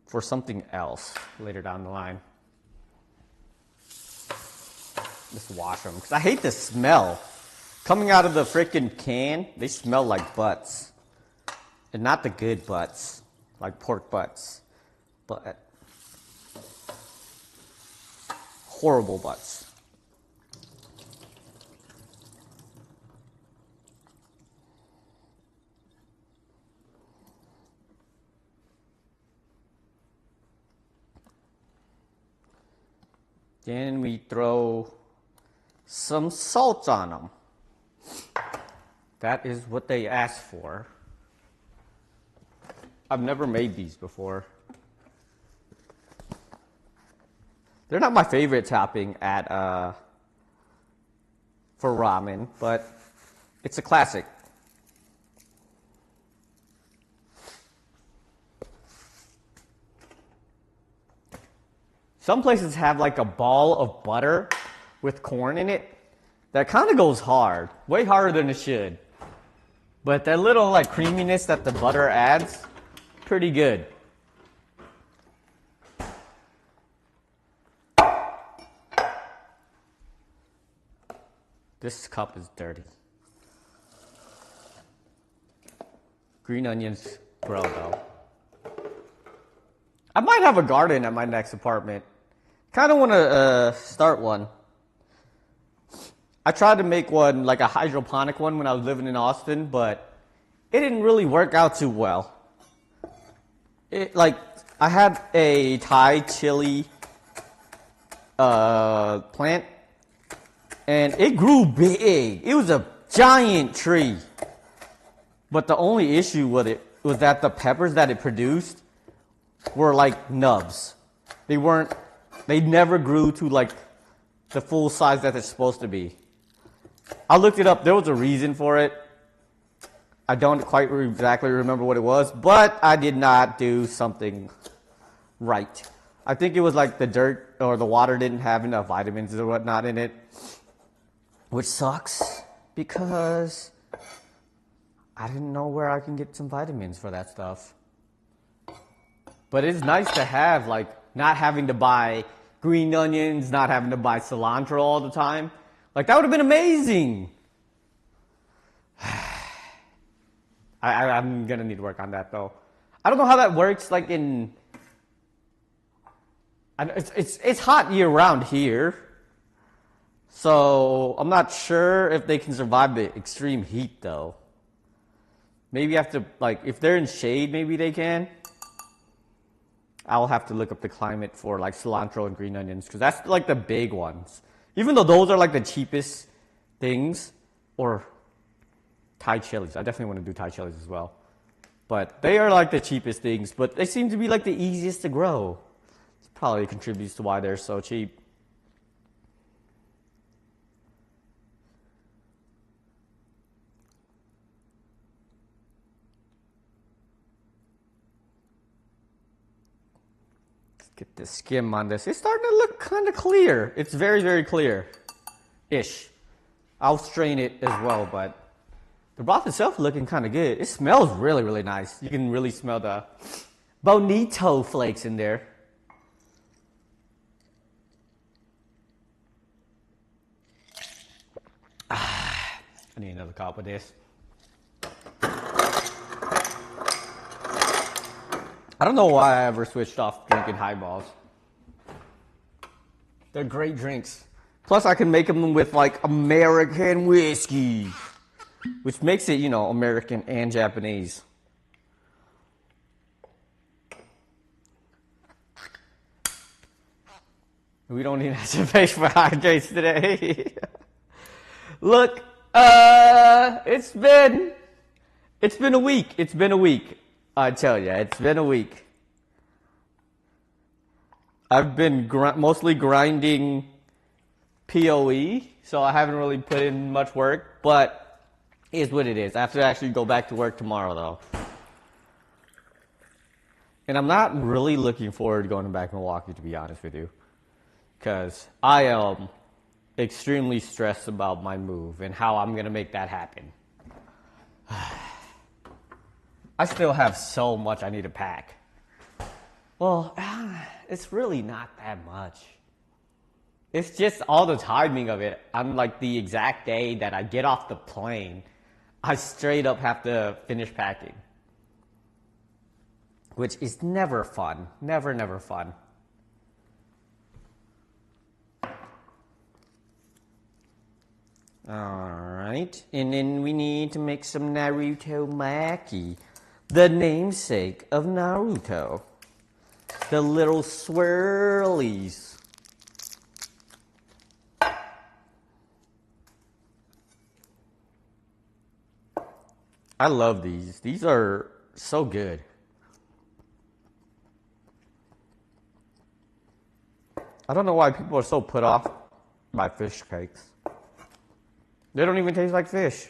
Speaker 1: for something else later down the line. Just wash them, because I hate the smell. Coming out of the freaking can, they smell like butts. And not the good butts, like pork butts, but horrible butts. Then we throw some salt on them. That is what they asked for. I've never made these before. They're not my favorite topping at for ramen, but it's a classic. Some places have like a ball of butter with corn in it that kind of goes hard, way harder than it should. But that little like creaminess that the butter adds, pretty good. This cup is dirty. Green onions grow though. I might have a garden at my next apartment. Kind of want to start one. I tried to make one, like a hydroponic one when I was living in Austin, but it didn't really work out too well. I had a Thai chili plant, and it grew big. It was a giant tree. But the only issue with it was that the peppers that it produced were like nubs. They never grew to like the full size that they're supposed to be. I looked it up. There was a reason for it. I don't quite exactly remember what it was, but I did not do something right. I think it was like the dirt or the water didn't have enough vitamins or whatnot in it, which sucks because I didn't know where I can get some vitamins for that stuff. But it's nice to have, like, not having to buy green onions, not having to buy cilantro all the time. Like, that would have been amazing. I'm going to need to work on that, though. I don't know how that works, like, it's hot year-round here. So, I'm not sure if they can survive the extreme heat, though. Maybe have to, like, if they're in shade, maybe they can. I'll have to look up the climate for like cilantro and green onions because that's like the big ones. Even though those are like the cheapest things, or Thai chilies. I definitely want to do Thai chilies as well. But they are like the cheapest things, but they seem to be like the easiest to grow. It probably contributes to why they're so cheap. Get the skim on this. It's starting to look kind of clear. It's very, very clear-ish. I'll strain it as well, but the broth itself looking kind of good. It smells really, really nice. You can really smell the bonito flakes in there. I need another cup of this. I don't know why I ever switched off drinking highballs. They're great drinks. Plus, I can make them with like American whiskey, which makes it, you know, American and Japanese. We don't even have to pay for hot drinks today. Look, it's been a week. It's been a week. I tell you, it's been a week. I've been mostly grinding PoE, so I haven't really put in much work, but it is what it is. I have to actually go back to work tomorrow, though. And I'm not really looking forward to going back to Milwaukee, to be honest with you, because I am extremely stressed about my move and how I'm going to make that happen. I still have so much I need to pack. Well, it's really not that much. It's just all the timing of it. I'm like the exact day that I get off the plane, I straight up have to finish packing. Which is never fun. Never, never fun. Alright, and then we need to make some Naruto Maki, the namesake of Naruto. The little swirlies. I love these. These are so good. I don't know why people are so put off by fish cakes. They don't even taste like fish.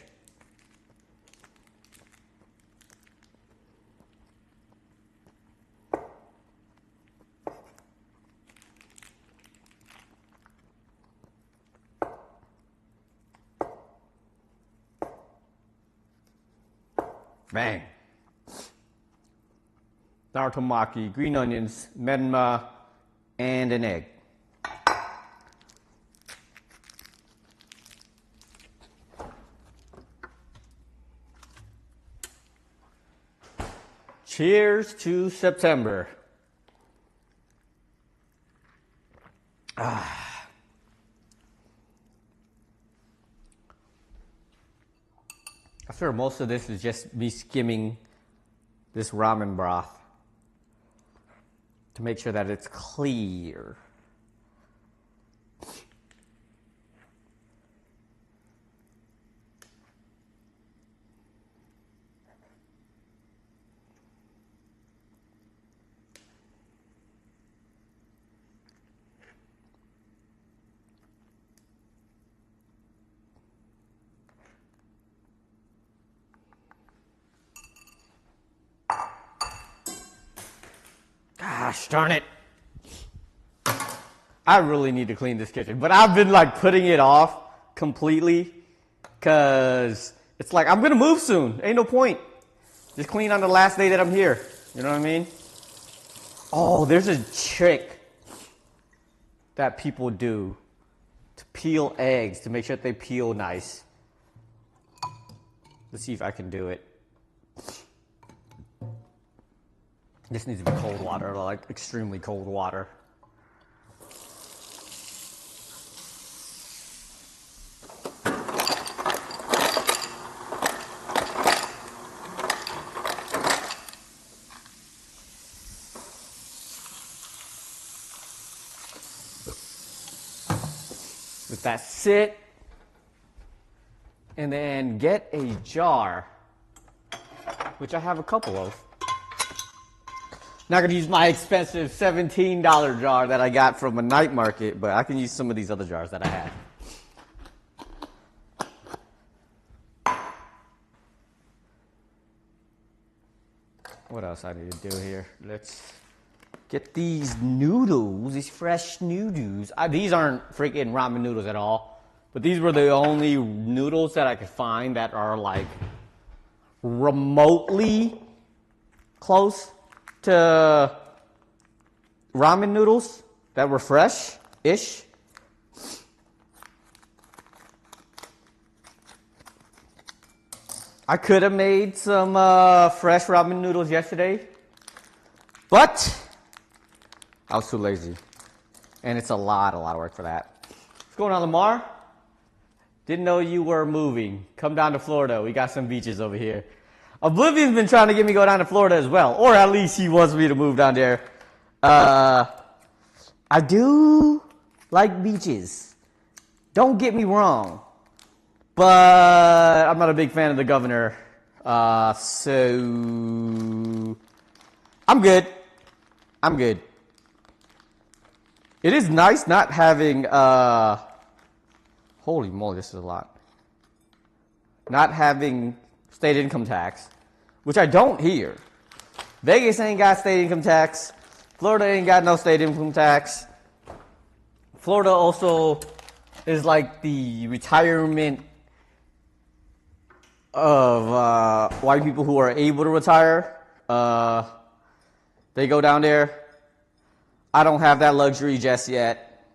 Speaker 1: Bang. Naruto Maki, green onions, menma, and an egg. Cheers to September. I'm sure most of this is just me skimming this ramen broth to make sure that it's clear. Gosh darn it. I really need to clean this kitchen, but I've been like putting it off completely because it's like I'm going to move soon. Ain't no point. Just clean on the last day that I'm here. You know what I mean? Oh, there's a trick that people do to peel eggs to make sure that they peel nice. Let's see if I can do it. This needs to be cold water, like extremely cold water. Let that sit. And then get a jar, which I have a couple of. Not going to use my expensive $17 jar that I got from a night market, but I can use some of these other jars that I have. What else I need to do here? Let's Get these noodles, these fresh noodles. These aren't freaking ramen noodles at all. But these were the only noodles that I could find that are like remotely close to ramen noodles that were fresh-ish. I could have made some fresh ramen noodles yesterday, but I was too lazy. And it's a lot of work for that. What's going on, Lamar? Didn't know you were moving. Come down to Florida. We got some beaches over here. Oblivion's been trying to get me to go down to Florida as well. Or at least he wants me to move down there. I do like beaches. Don't get me wrong. But I'm not a big fan of the governor. So I'm good. I'm good. It is nice not having holy moly, this is a lot. Not having state income tax, which I don't hear. Vegas ain't got state income tax. Florida ain't got no state income tax. Florida also is like the retirement of white people who are able to retire. They go down there. I don't have that luxury just yet.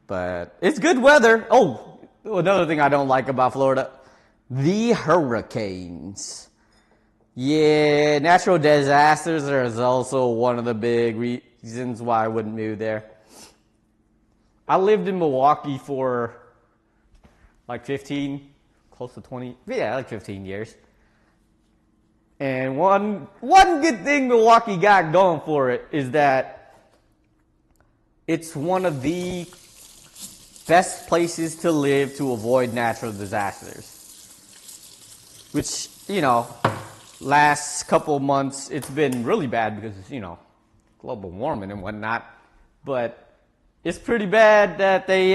Speaker 1: But it's good weather. Oh, another thing I don't like about Florida, the hurricanes. Yeah, natural disasters is also one of the big reasons why I wouldn't move there. I lived in Milwaukee for like 15, close to 20, yeah, like 15 years. And one good thing Milwaukee got going for it is that it's one of the best places to live to avoid natural disasters. Which, you know, last couple of months it's been really bad because, you know, global warming and whatnot. But it's pretty bad that they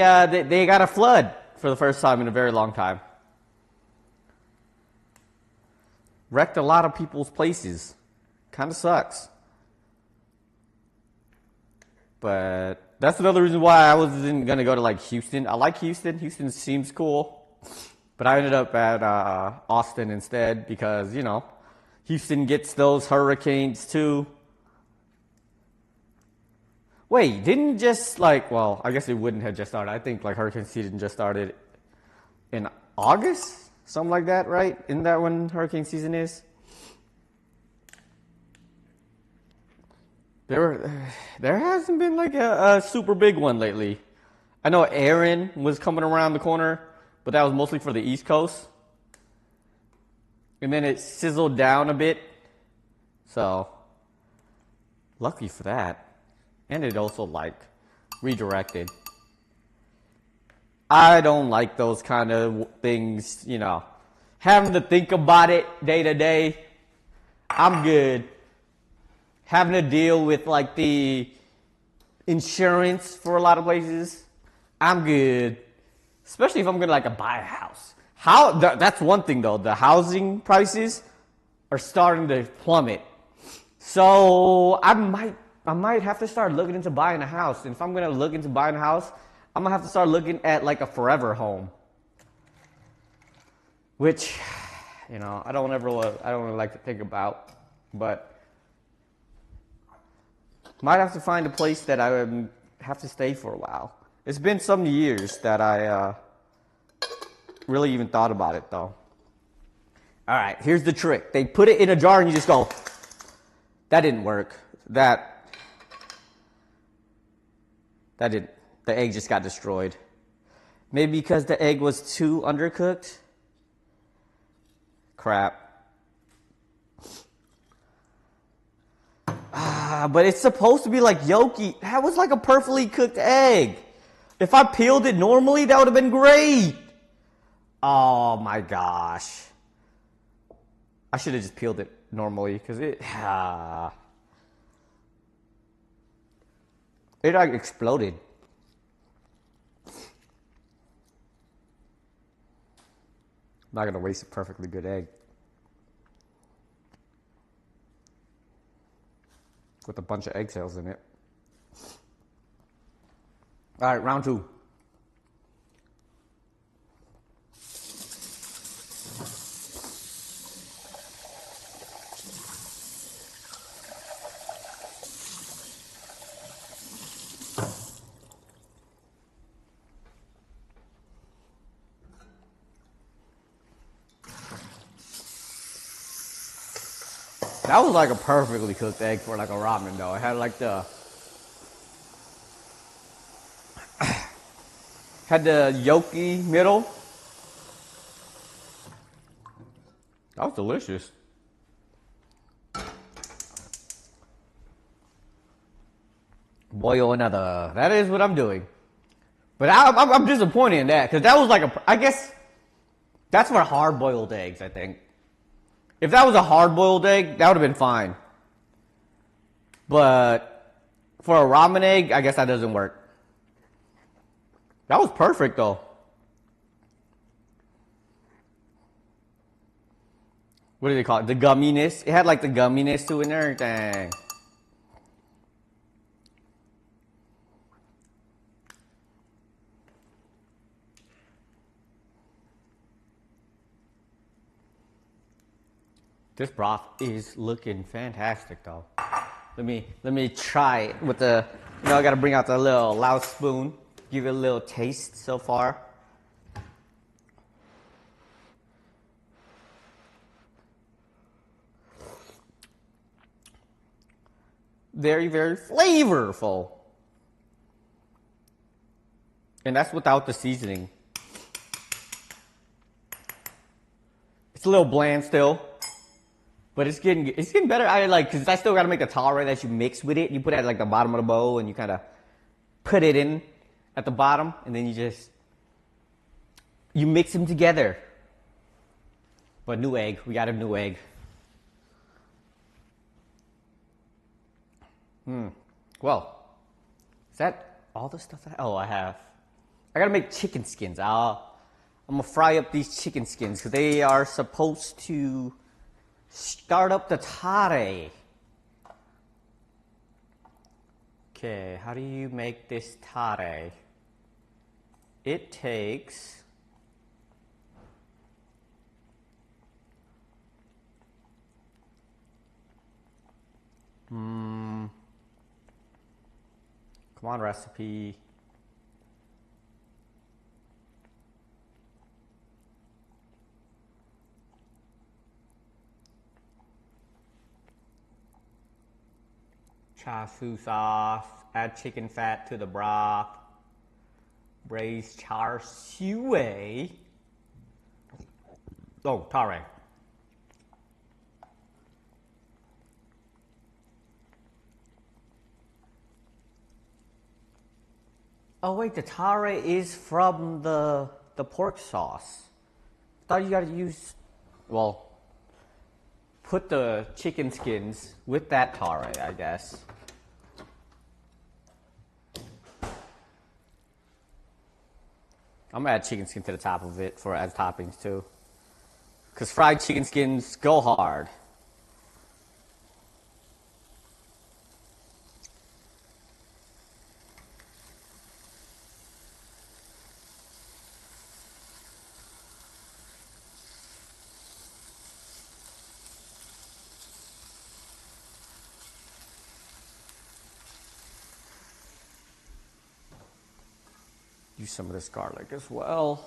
Speaker 1: got a flood for the first time in a very long time. Wrecked a lot of people's places. Kind of sucks. But that's another reason why I wasn't going to go to like Houston. I like Houston. Houston seems cool. But I ended up at Austin instead because, you know, Houston gets those hurricanes too. Wait, didn't just like, well, I guess it wouldn't have just started. I think like hurricane season just started in August? Something like that, right? Isn't that when hurricane season is? There hasn't been like a super big one lately. I know Aaron was coming around the corner, but that was mostly for the East Coast. And then it sizzled down a bit. So, lucky for that. And it also like redirected. I don't like those kind of things, you know, having to think about it day to day. I'm good. Having to deal with like the insurance for a lot of places, I'm good. Especially if I'm gonna like buy a house. That's one thing though. The housing prices are starting to plummet. So I might have to start looking into buying a house. And if I'm gonna look into buying a house, I'm gonna have to start looking at like a forever home, which, you know, I don't really like to think about, but might have to find a place that I would have to stay for a while. It's been some years that I really even thought about it though. All right, here's the trick. They put it in a jar and you just go, that didn't work. That didn't. The egg just got destroyed. Maybe because the egg was too undercooked? Crap. But it's supposed to be like yolky. That was like a perfectly cooked egg. If I peeled it normally, that would have been great. Oh my gosh. I should have just peeled it normally because it like exploded. I'm not going to waste a perfectly good egg. with a bunch of eggshells in it. All right, round two. That was like a perfectly cooked egg for like a ramen though. It had like the yolky middle. That was delicious. Boil another. That is what I'm doing. But I'm disappointed in that because that was like I guess that's for hard-boiled eggs, I think. If that was a hard-boiled egg, that would have been fine. But for a ramen egg, I guess that doesn't work. That was perfect, though. What do they call it? The gumminess. It had like the gumminess to it and everything. This broth is looking fantastic, though. Let me try it with the. You know, I gotta bring out the little loud spoon. Give it a little taste so far. Very, very flavorful. And that's without the seasoning. It's a little bland still. But it's getting better. I like, cause I still gotta make a tare that you mix with it. You put it at like the bottom of the bowl and you kind of put it in at the bottom and then you mix them together. But new egg, we got a new egg. Well, is that all the stuff that I gotta make chicken skins. I'm gonna fry up these chicken skins because they are supposed to start up the tare. Okay, how do you make this tare? It takes come on, recipe. Char-siu sauce, add chicken fat to the broth, braise char-siu. Oh, tare. Oh wait, the tare is from the pork sauce. I thought you gotta use, well, put the chicken skins with that tare, I guess. I'm gonna add chicken skin to the top of it as toppings too. Cause fried chicken skins go hard. Use some of this garlic as well.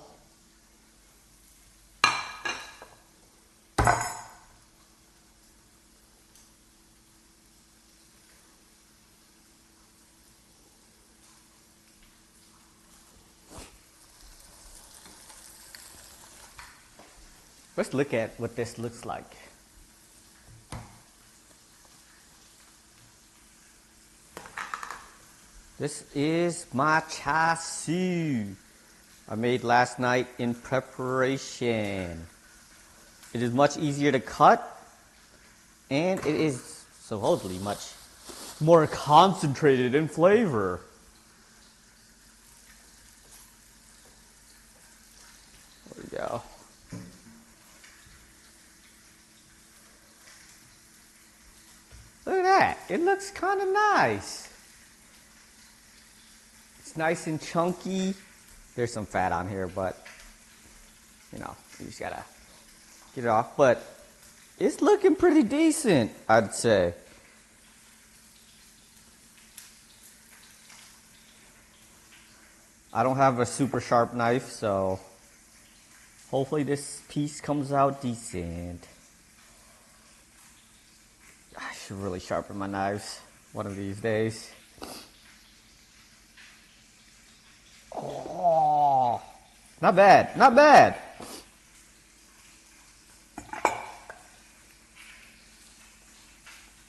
Speaker 1: Let's look at what this looks like. This is my char-siu I made last night in preparation. It is much easier to cut and it is supposedly much more concentrated in flavor. There we go. Look at that. It looks kind of nice. It's nice and chunky. There's some fat on here, but you know, you just gotta get it off. But it's looking pretty decent, I'd say. I don't have a super sharp knife, so hopefully this piece comes out decent. I should really sharpen my knives one of these days. Oh, not bad, not bad.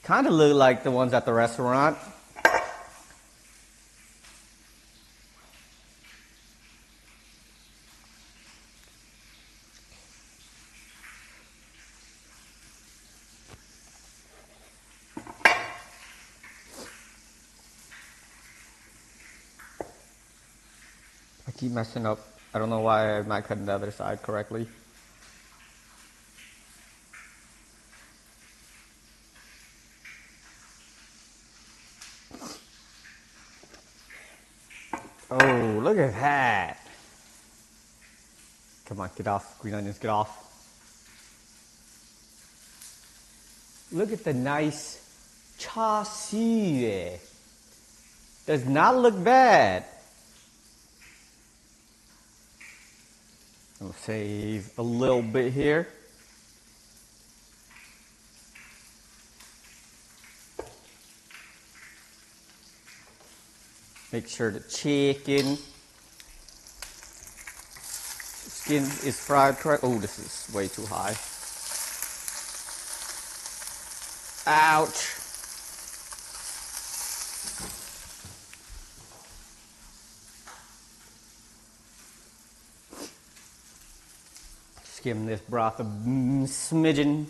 Speaker 1: Kind of look like the ones at the restaurant. I keep messing up. I don't know why I'm not cutting the other side correctly. Oh, look at that. Come on, get off. Green onions, get off. Look at the nice char siu there. Does not look bad. I'll save a little bit here. Make sure the chicken skin is fried correct. Oh, this is way too high. Ouch. Skim this broth a smidgen.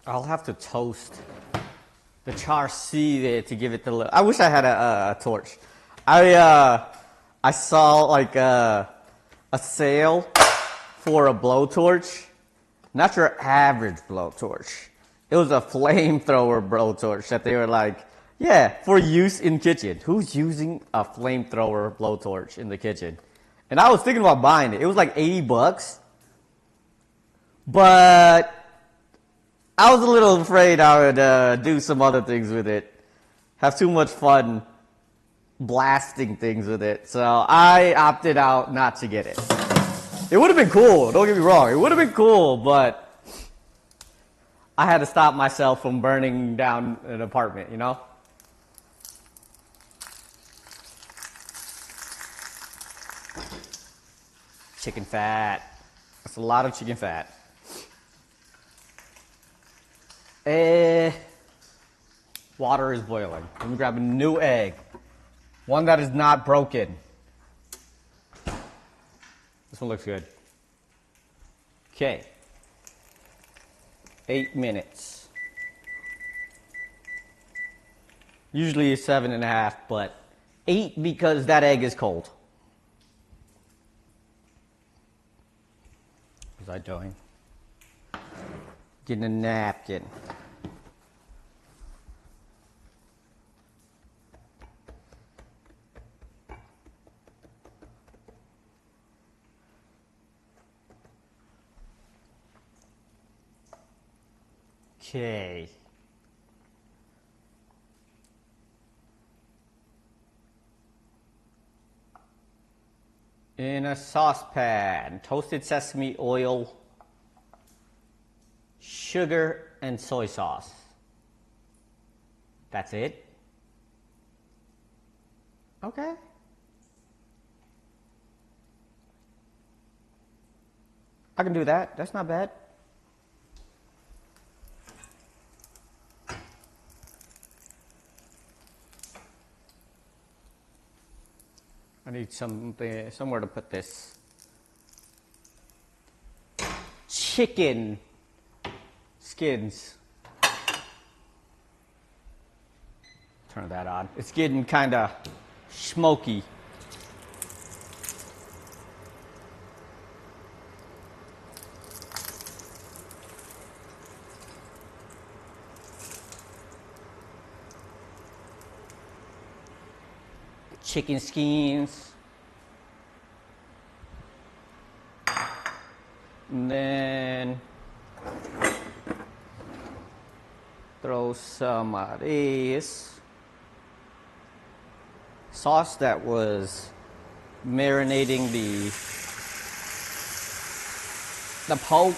Speaker 1: I'll have to toast the char siu there to give it the look. I wish I had a torch. I saw like a sale for a blowtorch. Not your average blowtorch. It was a flamethrower blowtorch that they were like, yeah, for use in kitchen. Who's using a flamethrower blowtorch in the kitchen? And I was thinking about buying it. It was like 80 bucks. But I was a little afraid I would do some other things with it. Have too much fun blasting things with it. So I opted out not to get it. It would have been cool, don't get me wrong. It would have been cool, but I had to stop myself from burning down an apartment, you know? Chicken fat. That's a lot of chicken fat. Water is boiling. Let me grab a new egg. One that is not broken. This one looks good. Okay. 8 minutes. Usually it's 7.5, but 8 because that egg is cold. What was I doing? Getting a napkin. Okay. In a saucepan, toasted sesame oil, sugar, and soy sauce. That's it. Okay. I can do that. That's not bad. I need somewhere to put this. Chicken skins. Turn that on. It's getting kind of smoky. Chicken skins. And then throw some of this sauce that was marinating the pork.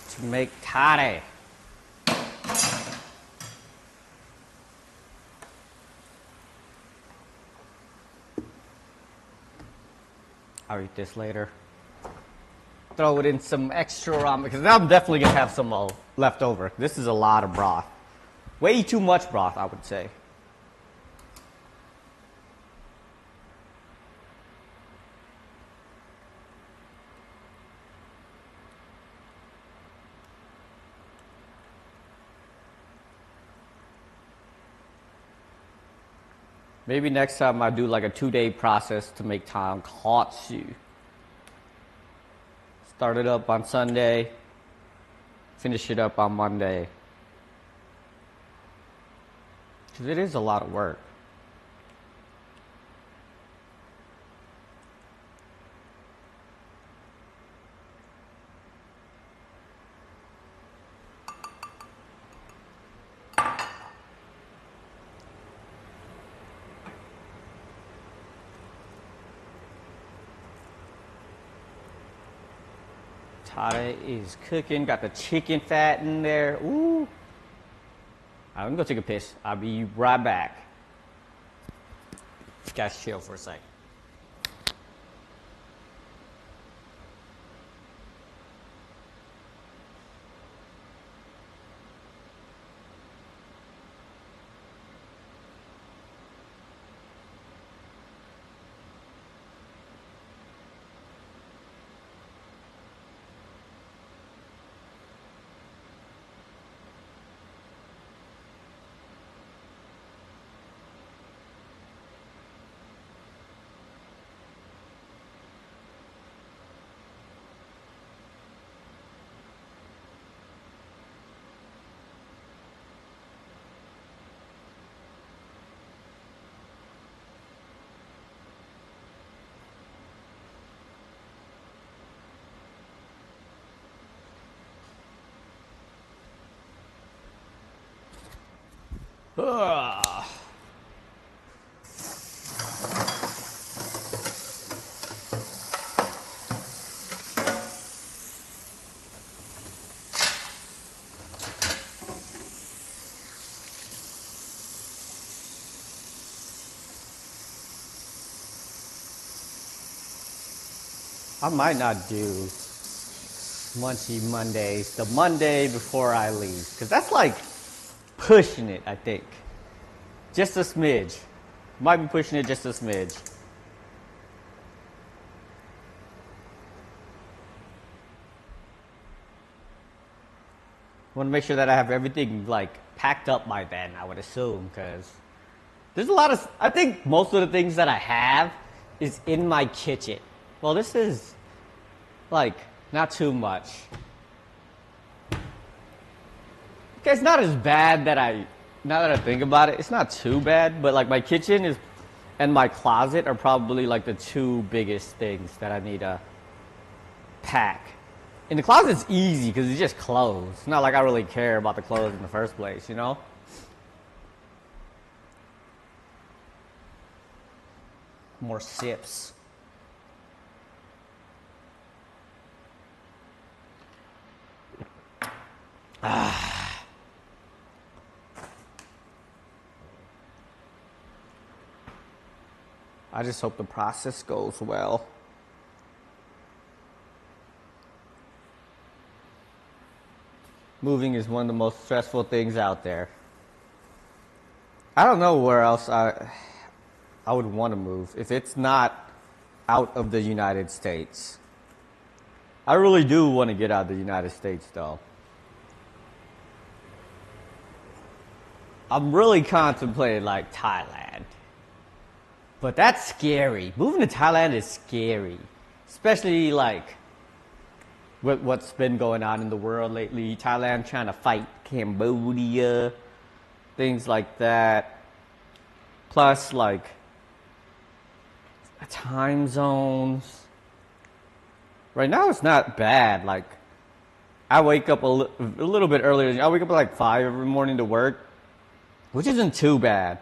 Speaker 1: To make tare. I'll eat this later. Throw it in some extra ramen because I'm definitely gonna have some left over. This is a lot of broth. Way too much broth, I would say. Maybe next time I do like a 2-day process to make tonkatsu. Start it up on Sunday, finish it up on Monday. Because it is a lot of work. Tare is cooking, got the chicken fat in there. Ooh. I'm gonna go take a piss. I'll be right back. Guys, chill for a sec. Ugh. I might not do Munchie Mondays the Monday before I leave, because that's like pushing it, I think. Just a smidge. Might be pushing it just a smidge. Want to make sure that I have everything like packed up by then, I would assume, because there's a lot of, I think most of the things that I have is in my kitchen. Well, this is like not too much. Okay, it's not as bad that now that I think about it, it's not too bad, but like my kitchen is and my closet are probably like the two biggest things that I need to pack. And the closet's easy because it's just clothes. It's not like I really care about the clothes in the first place, you know? More sips. I just hope the process goes well. Moving is one of the most stressful things out there. I don't know where else I would want to move if it's not out of the United States. I really do want to get out of the United States though. I'm really contemplating like Thailand. But that's scary. Moving to Thailand is scary. Especially like with what's been going on in the world lately. Thailand trying to fight Cambodia. Things like that. Plus like time zones. Right now it's not bad. Like I wake up a little bit earlier. I wake up at like 5 every morning to work, which isn't too bad.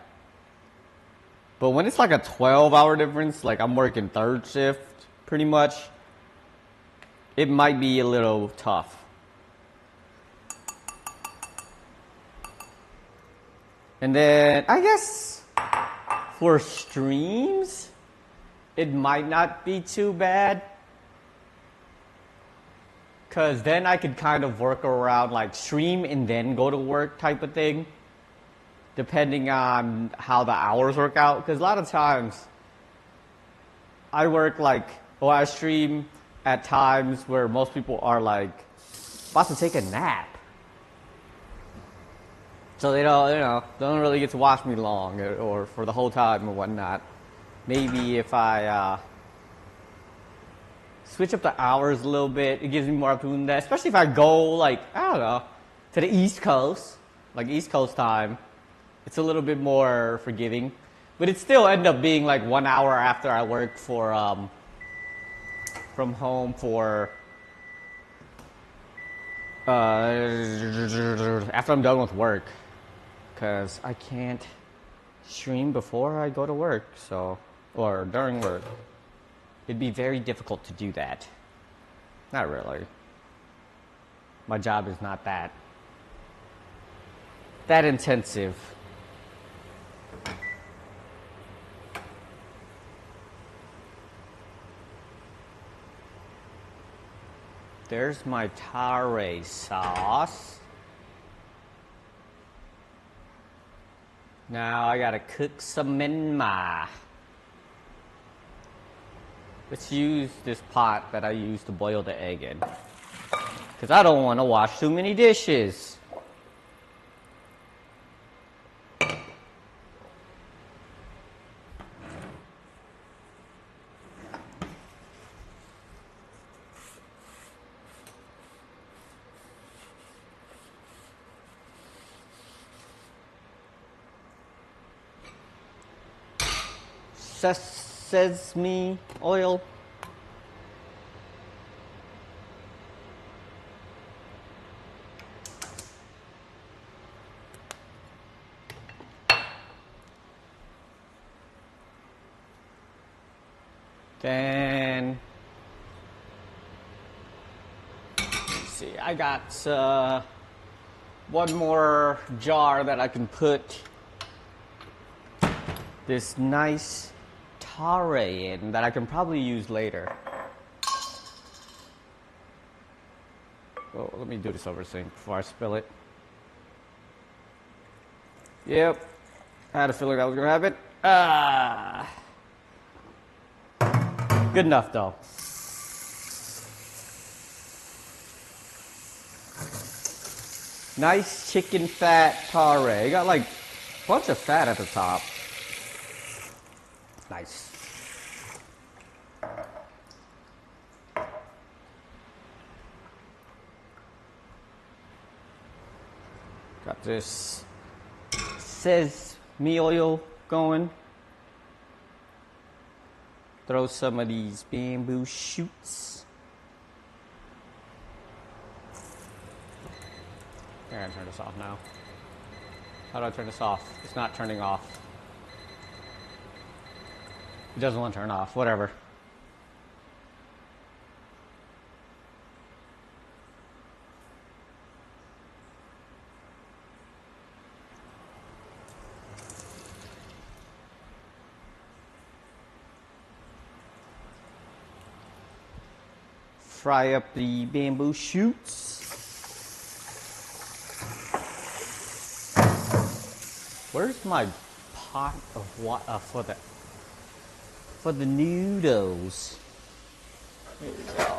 Speaker 1: But when it's like a 12-hour difference, like I'm working third shift pretty much, it might be a little tough. And then I guess for streams, it might not be too bad. Because then I could kind of work around like stream and then go to work type of thing. Depending on how the hours work out. Because a lot of times I work like, or I stream at times where most people are like about to take a nap. So they don't really get to watch me long or for the whole time or whatnot. Maybe if I switch up the hours a little bit, it gives me more opportunity, especially if I go like, I don't know, to the East Coast, like East Coast time. It's a little bit more forgiving, but it still end up being like 1 hour after I work for from home for after I'm done with work, because I can't stream before I go to work, so or during work. It'd be very difficult to do that. Not really. My job is not that intensive. There's my tare sauce. Now I gotta cook some menma. Let's use this pot that I used to boil the egg in. Because I don't want to wash too many dishes. Sesame oil. Then, let's see, I got one more jar that I can put this nice tare in that I can probably use later. Well, let me do this over sink before I spill it. Yep, I had a feeling that was gonna happen. Good enough though. Nice chicken fat tare. Got like a bunch of fat at the top. Nice. Got this sesame oil going. Throw some of these bamboo shoots. I gotta turn this off now. How do I turn this off? It's not turning off. It doesn't want to turn off. Whatever. fry up the bamboo shoots. Where's my pot of what for the noodles? There we go.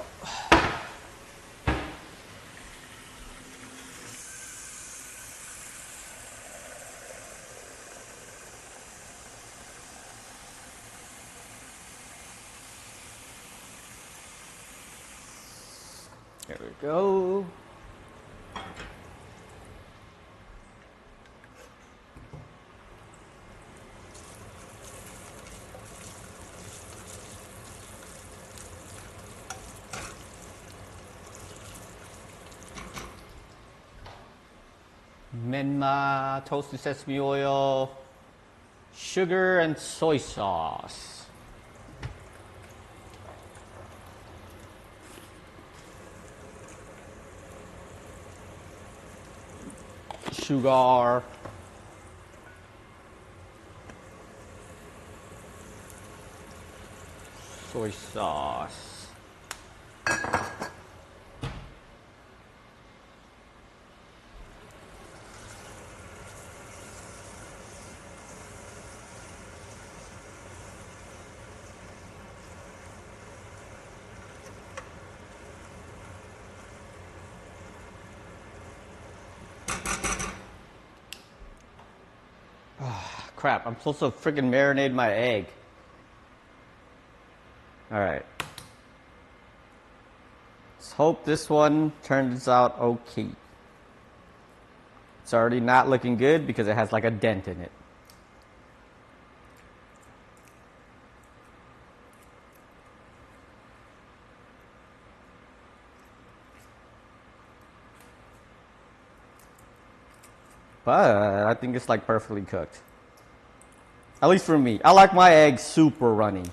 Speaker 1: There we go. Menma, toasted sesame oil, sugar, and soy sauce. Sugar. Soy sauce. Crap, I'm supposed to freaking marinate my egg. Alright. Let's hope this one turns out okay. It's already not looking good because it has like a dent in it. But I think it's like perfectly cooked. At least for me. I like my eggs super runny.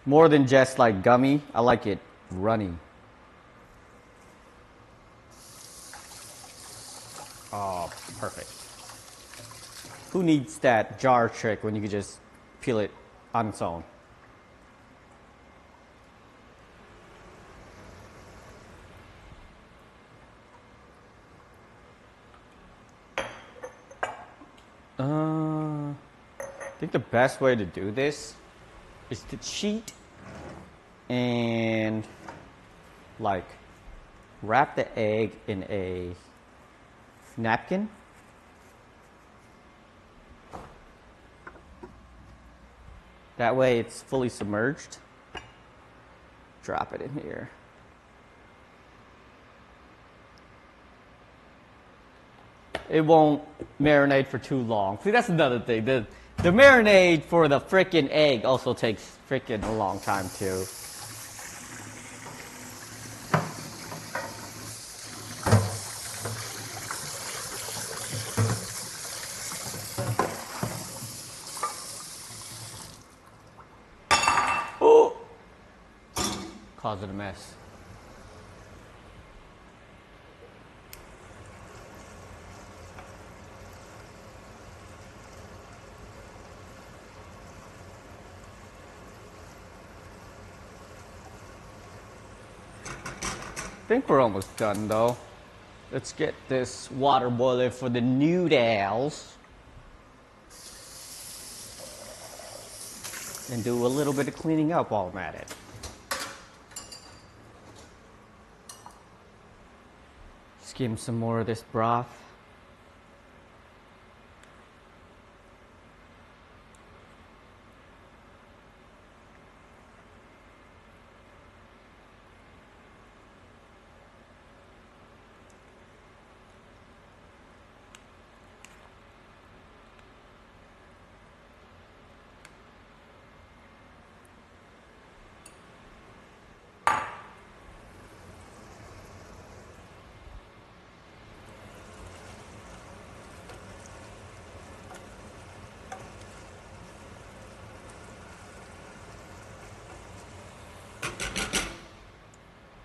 Speaker 1: More than just like gummy. I like it runny. Oh, perfect. Who needs that jar trick when you can just peel it on its own? I think the best way to do this is to cheat and like wrap the egg in a napkin. That way it's fully submerged. Drop it in here. It won't marinate for too long. See, that's another thing. The marinade for the frickin' egg also takes frickin' a long time too. Oh! Causing a mess. I think we're almost done though. Let's get this water boiling for the noodles. And do a little bit of cleaning up while I'm at it. Skim some more of this broth.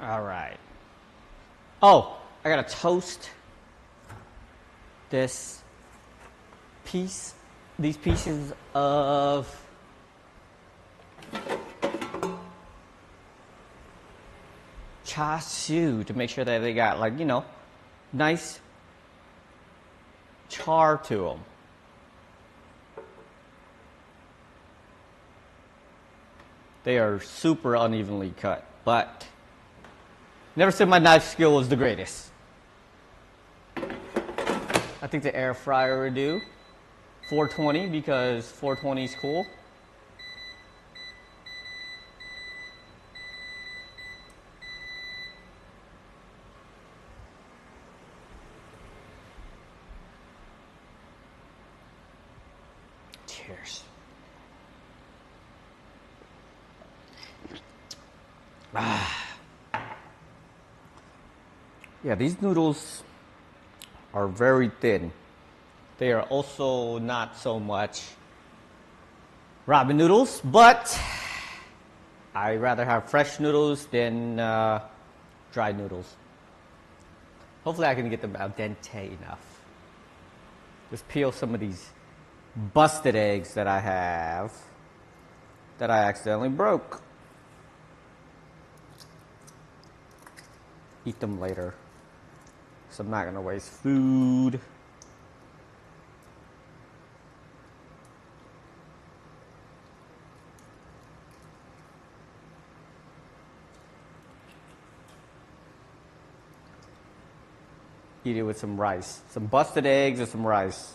Speaker 1: All right. Oh, I gotta toast these pieces of char siu to make sure that they got, like, you know, nice char to them. They are super unevenly cut, but never said my knife skill was the greatest. I think the air fryer would do 420 because 420 is cool. Cheers. Yeah, these noodles are very thin. They are also not so much ramen noodles, but I rather have fresh noodles than dry noodles. Hopefully I can get them al dente enough. Just peel some of these busted eggs that I have that I accidentally broke. Eat them later, so I'm not gonna waste food. Eat it with some rice, some busted eggs and some rice.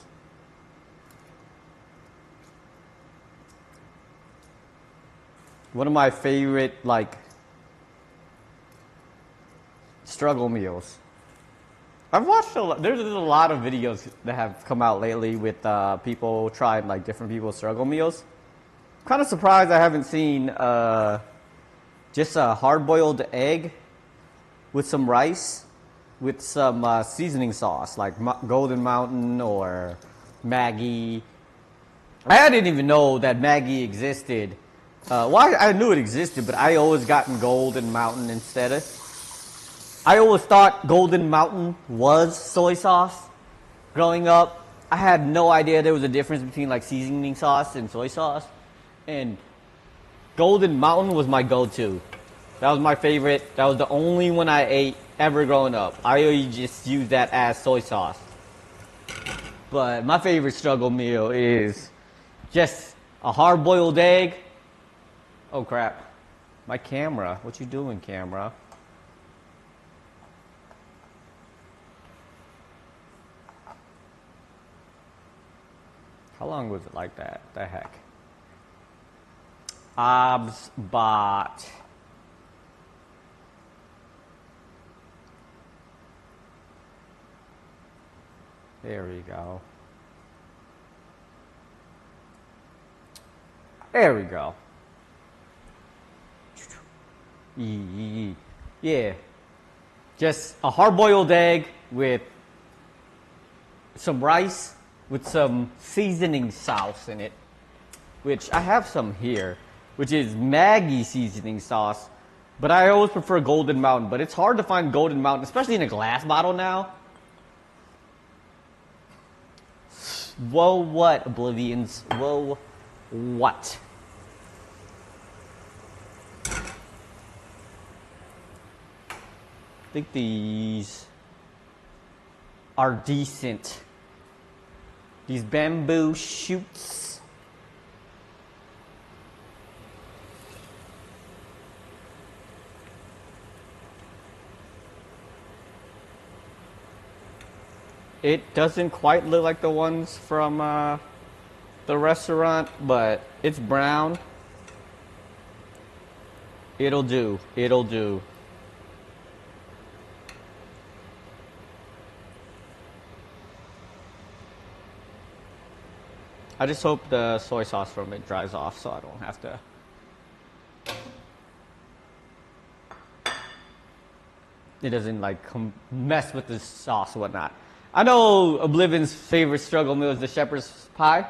Speaker 1: One of my favorite, like, struggle meals. I've watched a lot. There's a lot of videos that have come out lately with people trying, like, different people's struggle meals. I'm kind of surprised I haven't seen just a hard-boiled egg with some rice with some seasoning sauce, like Golden Mountain or Maggi. I didn't even know that Maggi existed. Well, I knew it existed, but I always gotten Golden Mountain instead of. I always thought Golden Mountain was soy sauce. Growing up, I had no idea there was a difference between, like, seasoning sauce and soy sauce. And Golden Mountain was my go-to. That was my favorite. That was the only one I ate ever growing up. I always just used that as soy sauce. But my favorite struggle meal is just a hard-boiled egg. Oh, crap. My camera. What you doing, camera? How long was it like that? The heck? Obsbot. There we go. There we go. Yeah. Just a hard-boiled egg with some rice with some seasoning sauce in it, which I have some here, which is Maggi seasoning sauce, but I always prefer Golden Mountain, but it's hard to find Golden Mountain, especially in a glass bottle now. Whoa, what, Oblivions? Whoa, what? I think these are decent. These bamboo shoots. It doesn't quite look like the ones from the restaurant, but it's brown. It'll do. It'll do. I just hope the soy sauce from it dries off so I don't have to. It doesn't, like, mess with the sauce or whatnot. I know Oblivion's favorite struggle meal is the shepherd's pie.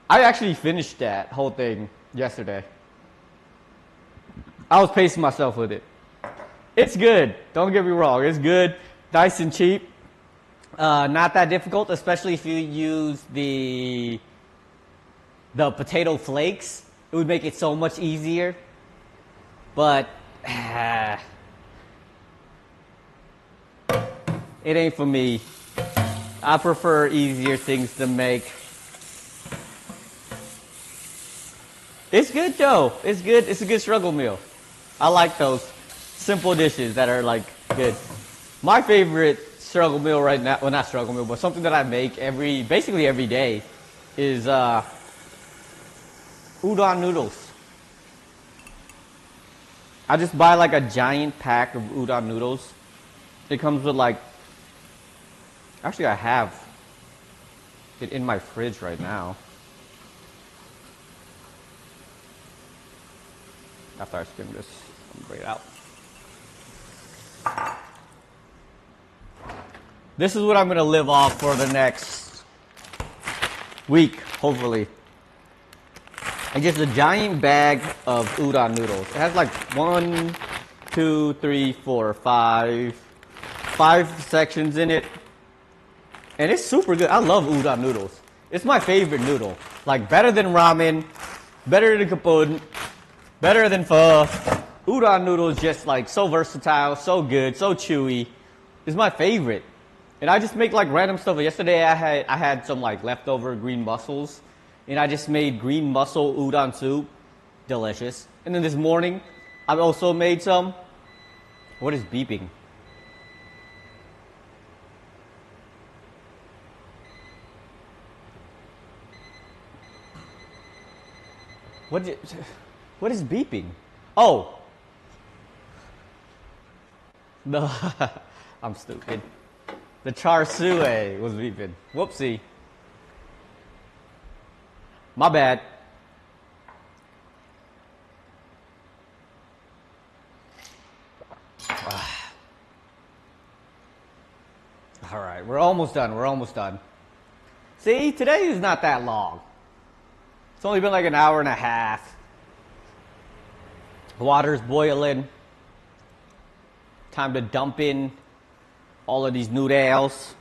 Speaker 1: I actually finished that whole thing yesterday. I was pacing myself with it. It's good. Don't get me wrong. It's good. Nice and cheap. Not that difficult, especially if you use the potato flakes. It would make it so much easier. But It ain't for me. I prefer easier things to make. It's good though. It's good. It's a good struggle meal. I like those simple dishes that are like good. My favorite struggle meal right now, well not struggle meal, but something that I make basically every day is udon noodles. I just buy like a giant pack of udon noodles. It comes with like, actually I have it in my fridge right now. After I skim this, I'm bring it out. This is what I'm gonna live off for the next week, hopefully. It's just a giant bag of udon noodles. It has like 1, 2, 3, 4, 5 sections in it. And it's super good. I love udon noodles. It's my favorite noodle. Like better than ramen, better than kapun, better than pho. Udon noodles just like so versatile, so good, so chewy. It's my favorite. And I just make like random stuff. Yesterday I had some like leftover green mussels. And I just made green mussel udon soup. Delicious. And then this morning, I also made some. What is beeping? What is beeping? Oh. No, I'm stupid. The char siu was beeping. Whoopsie. My bad. All right, we're almost done. We're almost done. See, today is not that long. It's only been like an hour and a half. Water's boiling. Time to dump in all of these noodles.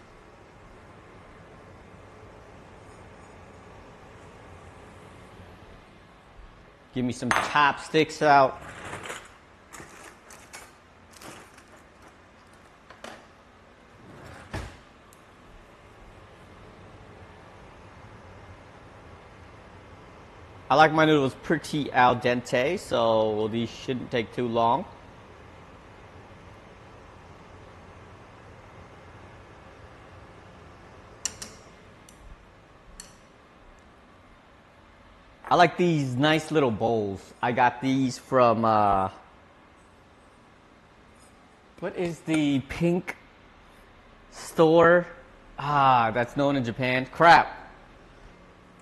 Speaker 1: Give me some chopsticks out. I like my noodles pretty al dente, so these shouldn't take too long. I like these nice little bowls. I got these from, what is the pink store? That's known in Japan. Crap.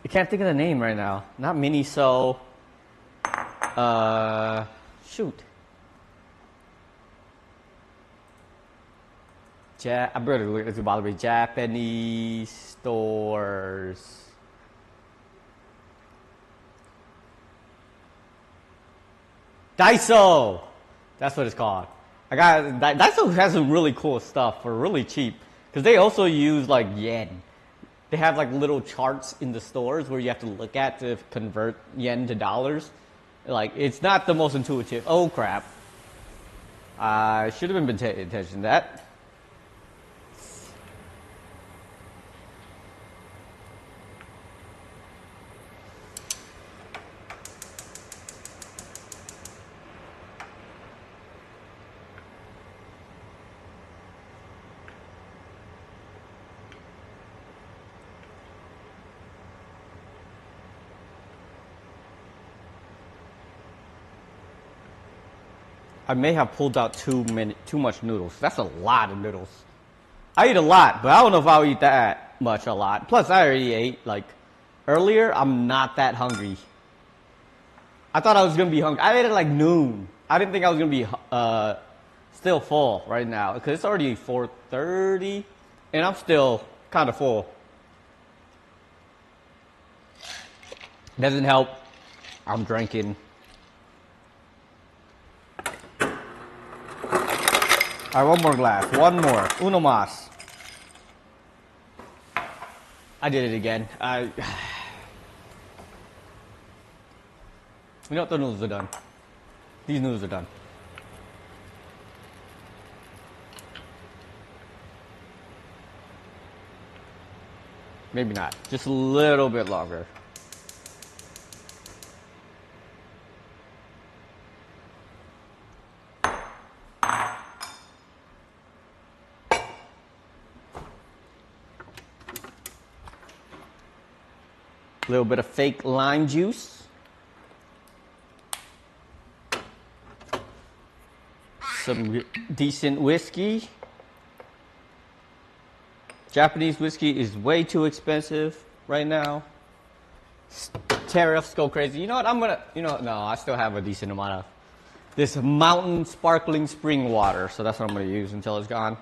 Speaker 1: I can't think of the name right now. Not Miniso. Shoot. I better look at the Japanese stores. Daiso! That's what it's called. Daiso has some really cool stuff for really cheap. Because they also use like yen. They have like little charts in the stores where you have to look at to convert yen to dollars. Like, it's not the most intuitive. Oh crap. I should have been paying attention to that. I may have pulled out too much noodles. That's a lot of noodles. I eat a lot, but I don't know if I'll eat that much a lot. Plus, I already ate, like, earlier. I'm not that hungry. I thought I was going to be hungry. I ate at, like, noon. I didn't think I was going to be still full right now. Because it's already 4:30, and I'm still kind of full. Doesn't help. I'm drinking. All right, one more glass. One more. Uno más. I did it again. You know what? The noodles are done. These noodles are done. Maybe not. Just a little bit longer. A little bit of fake lime juice. Some decent whiskey. Japanese whiskey is way too expensive right now. Tariffs go crazy. You know what? No, I still have a decent amount of this mountain sparkling spring water. So that's what I'm going to use until it's gone.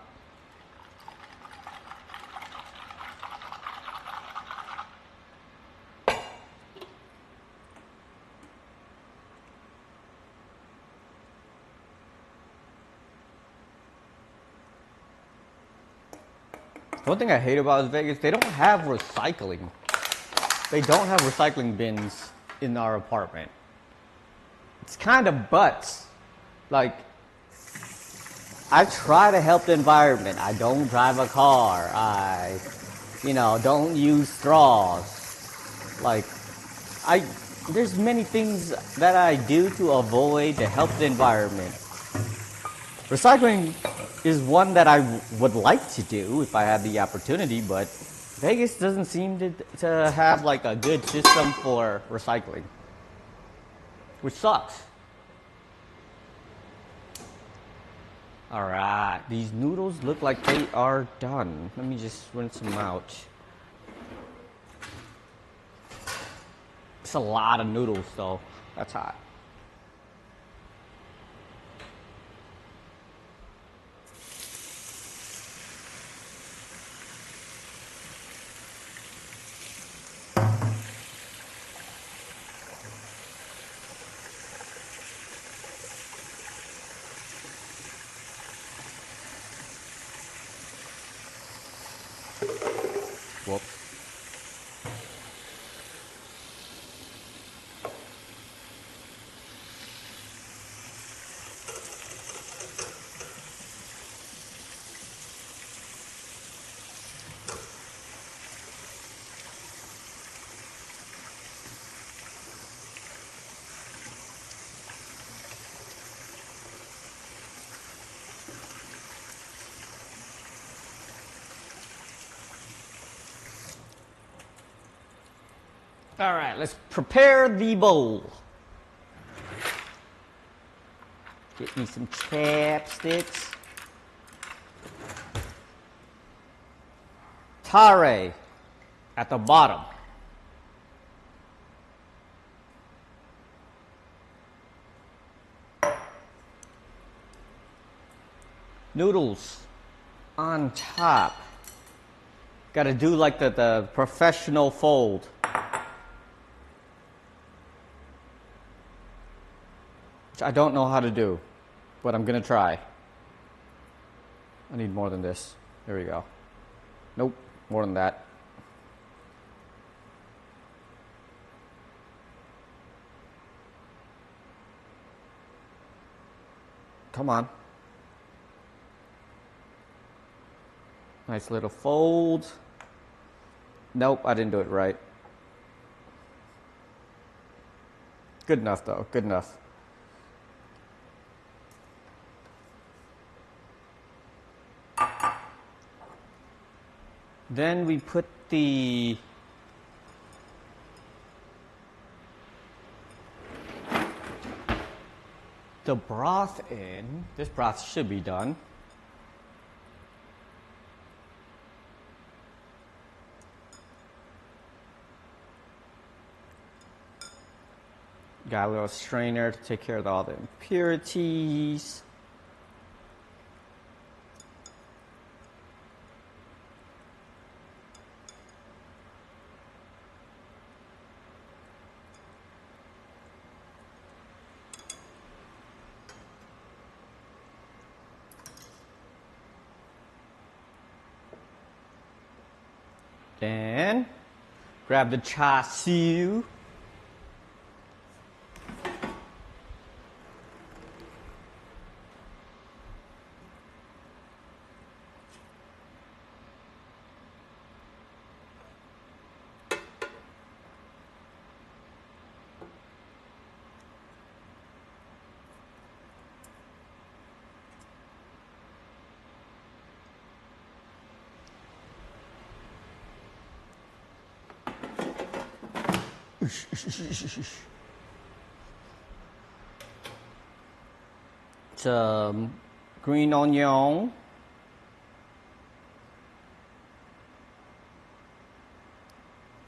Speaker 1: One thing I hate about Vegas, they don't have recycling. They don't have recycling bins in our apartment. It's kind of butts. Like, I try to help the environment. I don't drive a car. I, don't use straws. Like, there's many things that I do to avoid to help the environment. Recycling is one that I would like to do if I had the opportunity, but Vegas doesn't seem to have like a good system for recycling, which sucks. All right, these noodles look like they are done. Let me just rinse them out. It's a lot of noodles though. That's hot. Whoops. All right, let's prepare the bowl. Get me some chapsticks. Tare at the bottom. Noodles on top. Gotta do like the professional fold. Which I don't know how to do, but I'm gonna try. I need more than this. There we go. Nope, more than that. Come on. Nice little fold. Nope, I didn't do it right. Good enough though, good enough. Then we put the broth in. This broth should be done. Got a little strainer to take care of all the impurities. Then grab the char siu. Some green onion.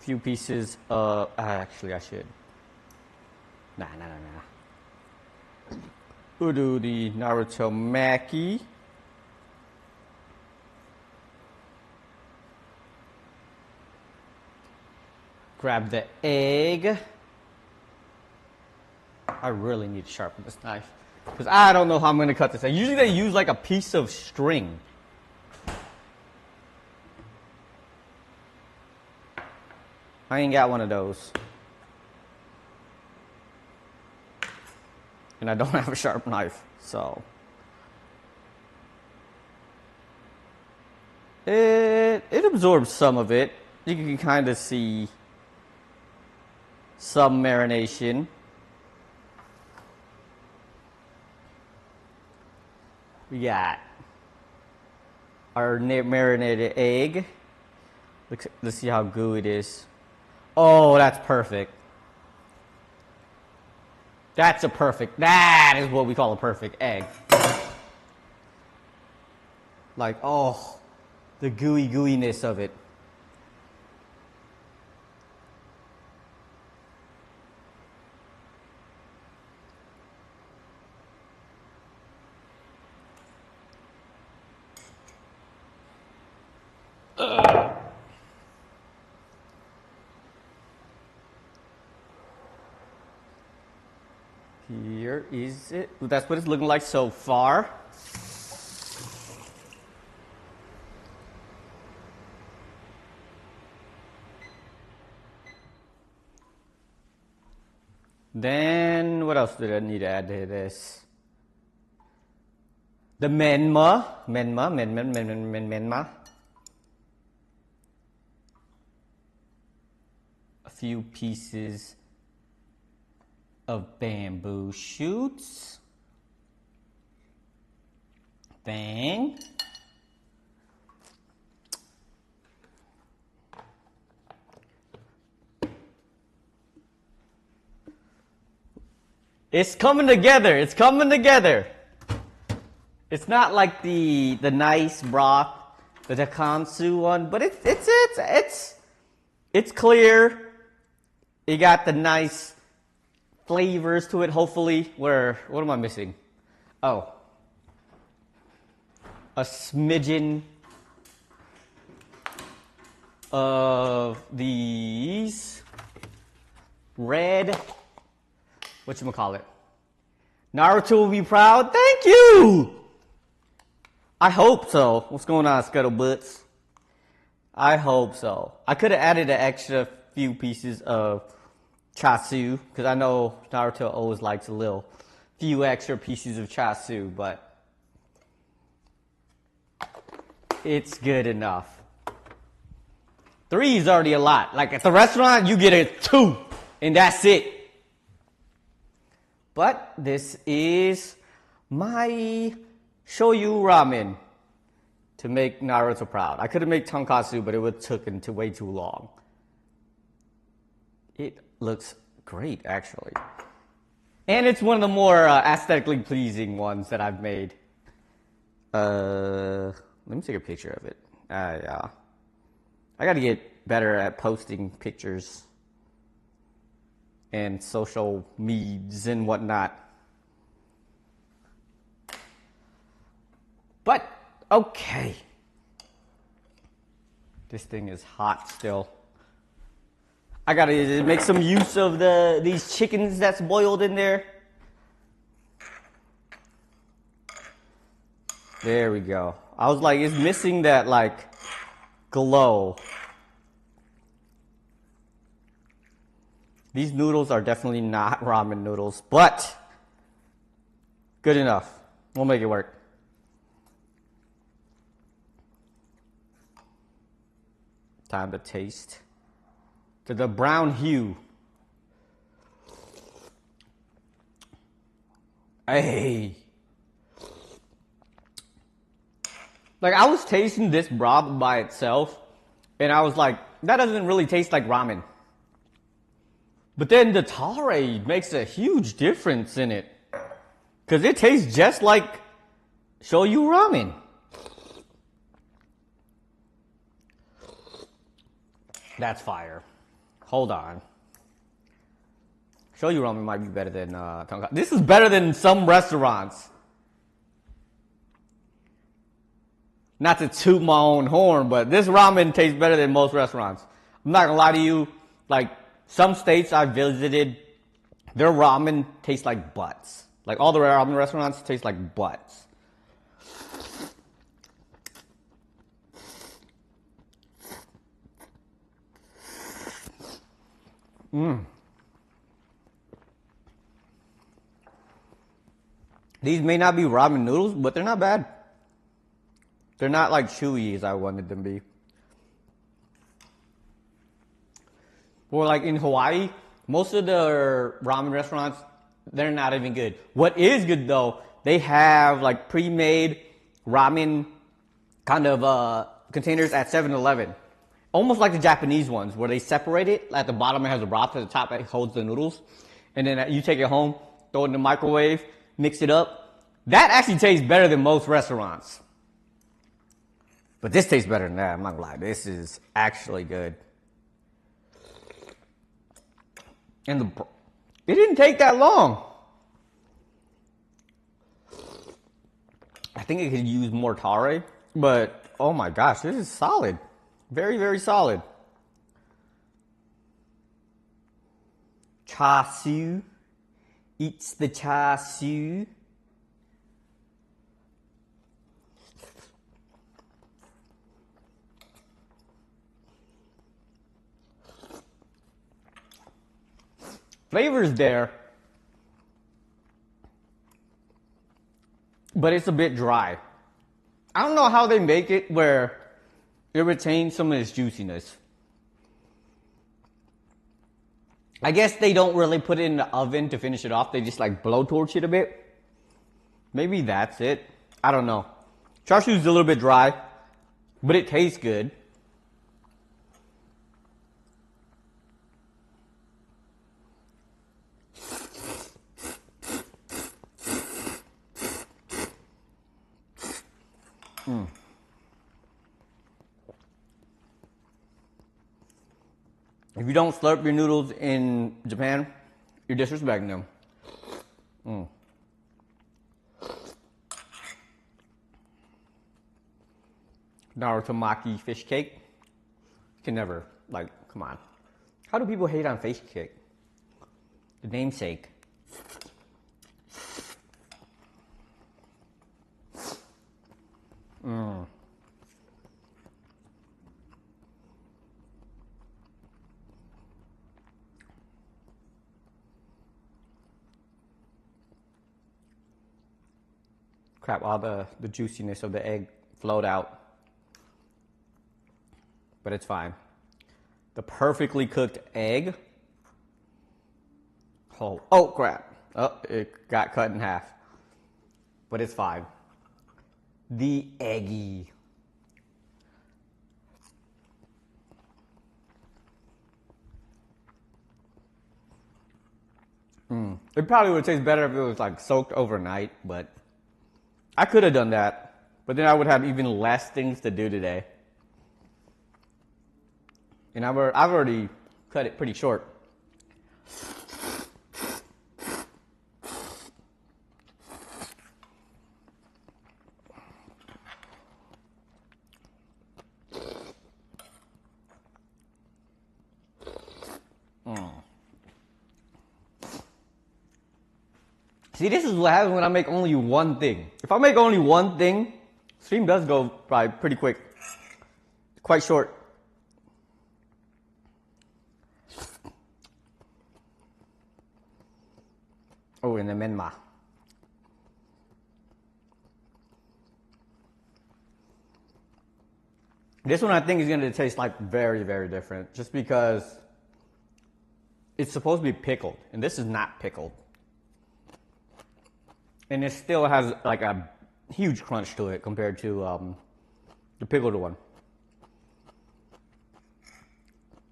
Speaker 1: Few pieces of, actually I should. Nah. We'll do the Naruto Maki. Grab the egg. I really need to sharpen this knife because I don't know how I'm going to cut this. Usually they use like a piece of string. I ain't got one of those. And I don't have a sharp knife, so. It absorbs some of it. You can kind of see some marination. We got our marinated egg. Let's see how gooey it is. Oh, that's perfect. That is what we call a perfect egg. Like, oh, the gooiness of it. Here is it. That's what it's looking like so far. Then, what else did I need to add to this? The menma. A few pieces of bamboo shoots. Bang. It's coming together. It's coming together. It's not like the nice broth, the takansu one, but it's clear. You got the nice flavors to it, hopefully. What am I missing? Oh. A smidgen of these red, whatchamacallit? Naruto will be proud. Thank you! I hope so. What's going on, Scuttlebutts? I hope so. I could have added an extra few pieces of chasu, because I know Naruto always likes a few extra pieces of chasu, but it's good enough. 3 is already a lot. Like at the restaurant, you get a 2, and that's it. But this is my Shoyu ramen to make Naruto proud. I could have made tonkatsu, but it would have taken way too long. It looks great, actually. And it's one of the more aesthetically pleasing ones that I've made. Let me take a picture of it. Yeah. I gotta get better at posting pictures and social medias and whatnot. But, okay. This thing is hot still. I gotta make some use of these chickens that's boiled in there. There we go. I was like, it's missing that like glow. These noodles are definitely not ramen noodles, but good enough. We'll make it work. Time to taste. To the brown hue. Hey. Like, I was tasting this broth by itself, and I was like, that doesn't really taste like ramen. But then the tare makes a huge difference in it. Because it tastes just like Shoyu ramen. That's fire. Hold on. Shoyu ramen might be better than tonkatsu. This is better than some restaurants. Not to toot my own horn, but this ramen tastes better than most restaurants. I'm not gonna lie to you. Like, some states I visited, their ramen tastes like butts. Like, all the ramen restaurants taste like butts. These may not be ramen noodles, but they're not bad. They're not like chewy as I wanted them to be. Or like in Hawaii, most of the ramen restaurants, they're not even good. What is good though, they have like pre-made ramen kind of containers at 7-Eleven. Almost like the Japanese ones, where they separate it. At the bottom it has a broth, at the top it holds the noodles. And then you take it home, throw it in the microwave, mix it up. That actually tastes better than most restaurants. But this tastes better than that, I'm not gonna lie. This is actually good. And it didn't take that long. I think it could use more tare, but oh my gosh, this is solid. Very, very solid. Char siu. Eats the char siu. Flavor's there, but it's a bit dry. I don't know how they make it where it retains some of its juiciness. I guess they don't really put it in the oven to finish it off. They just like blowtorch it a bit. Maybe that's it. I don't know. Char siu's a little bit dry, but it tastes good. If you don't slurp your noodles in Japan, you're disrespecting them. Naruto maki fish cake. You can never, like, come on. How do people hate on fish cake? The namesake. Crap, all the juiciness of the egg flowed out. But it's fine. The perfectly cooked egg. Oh crap. Oh, it got cut in half. But it's fine. The eggy. It probably would taste better if it was like soaked overnight, but I could have done that. But then I would have even less things to do today. And I've already cut it pretty short. See, this is what happens when I make only one thing. If I make only one thing, stream does go probably pretty quick. Quite short. Oh, and the menma. This one I think is going to taste like very, very different. Just because it's supposed to be pickled. And this is not pickled. And it still has like a huge crunch to it compared to the pickled one.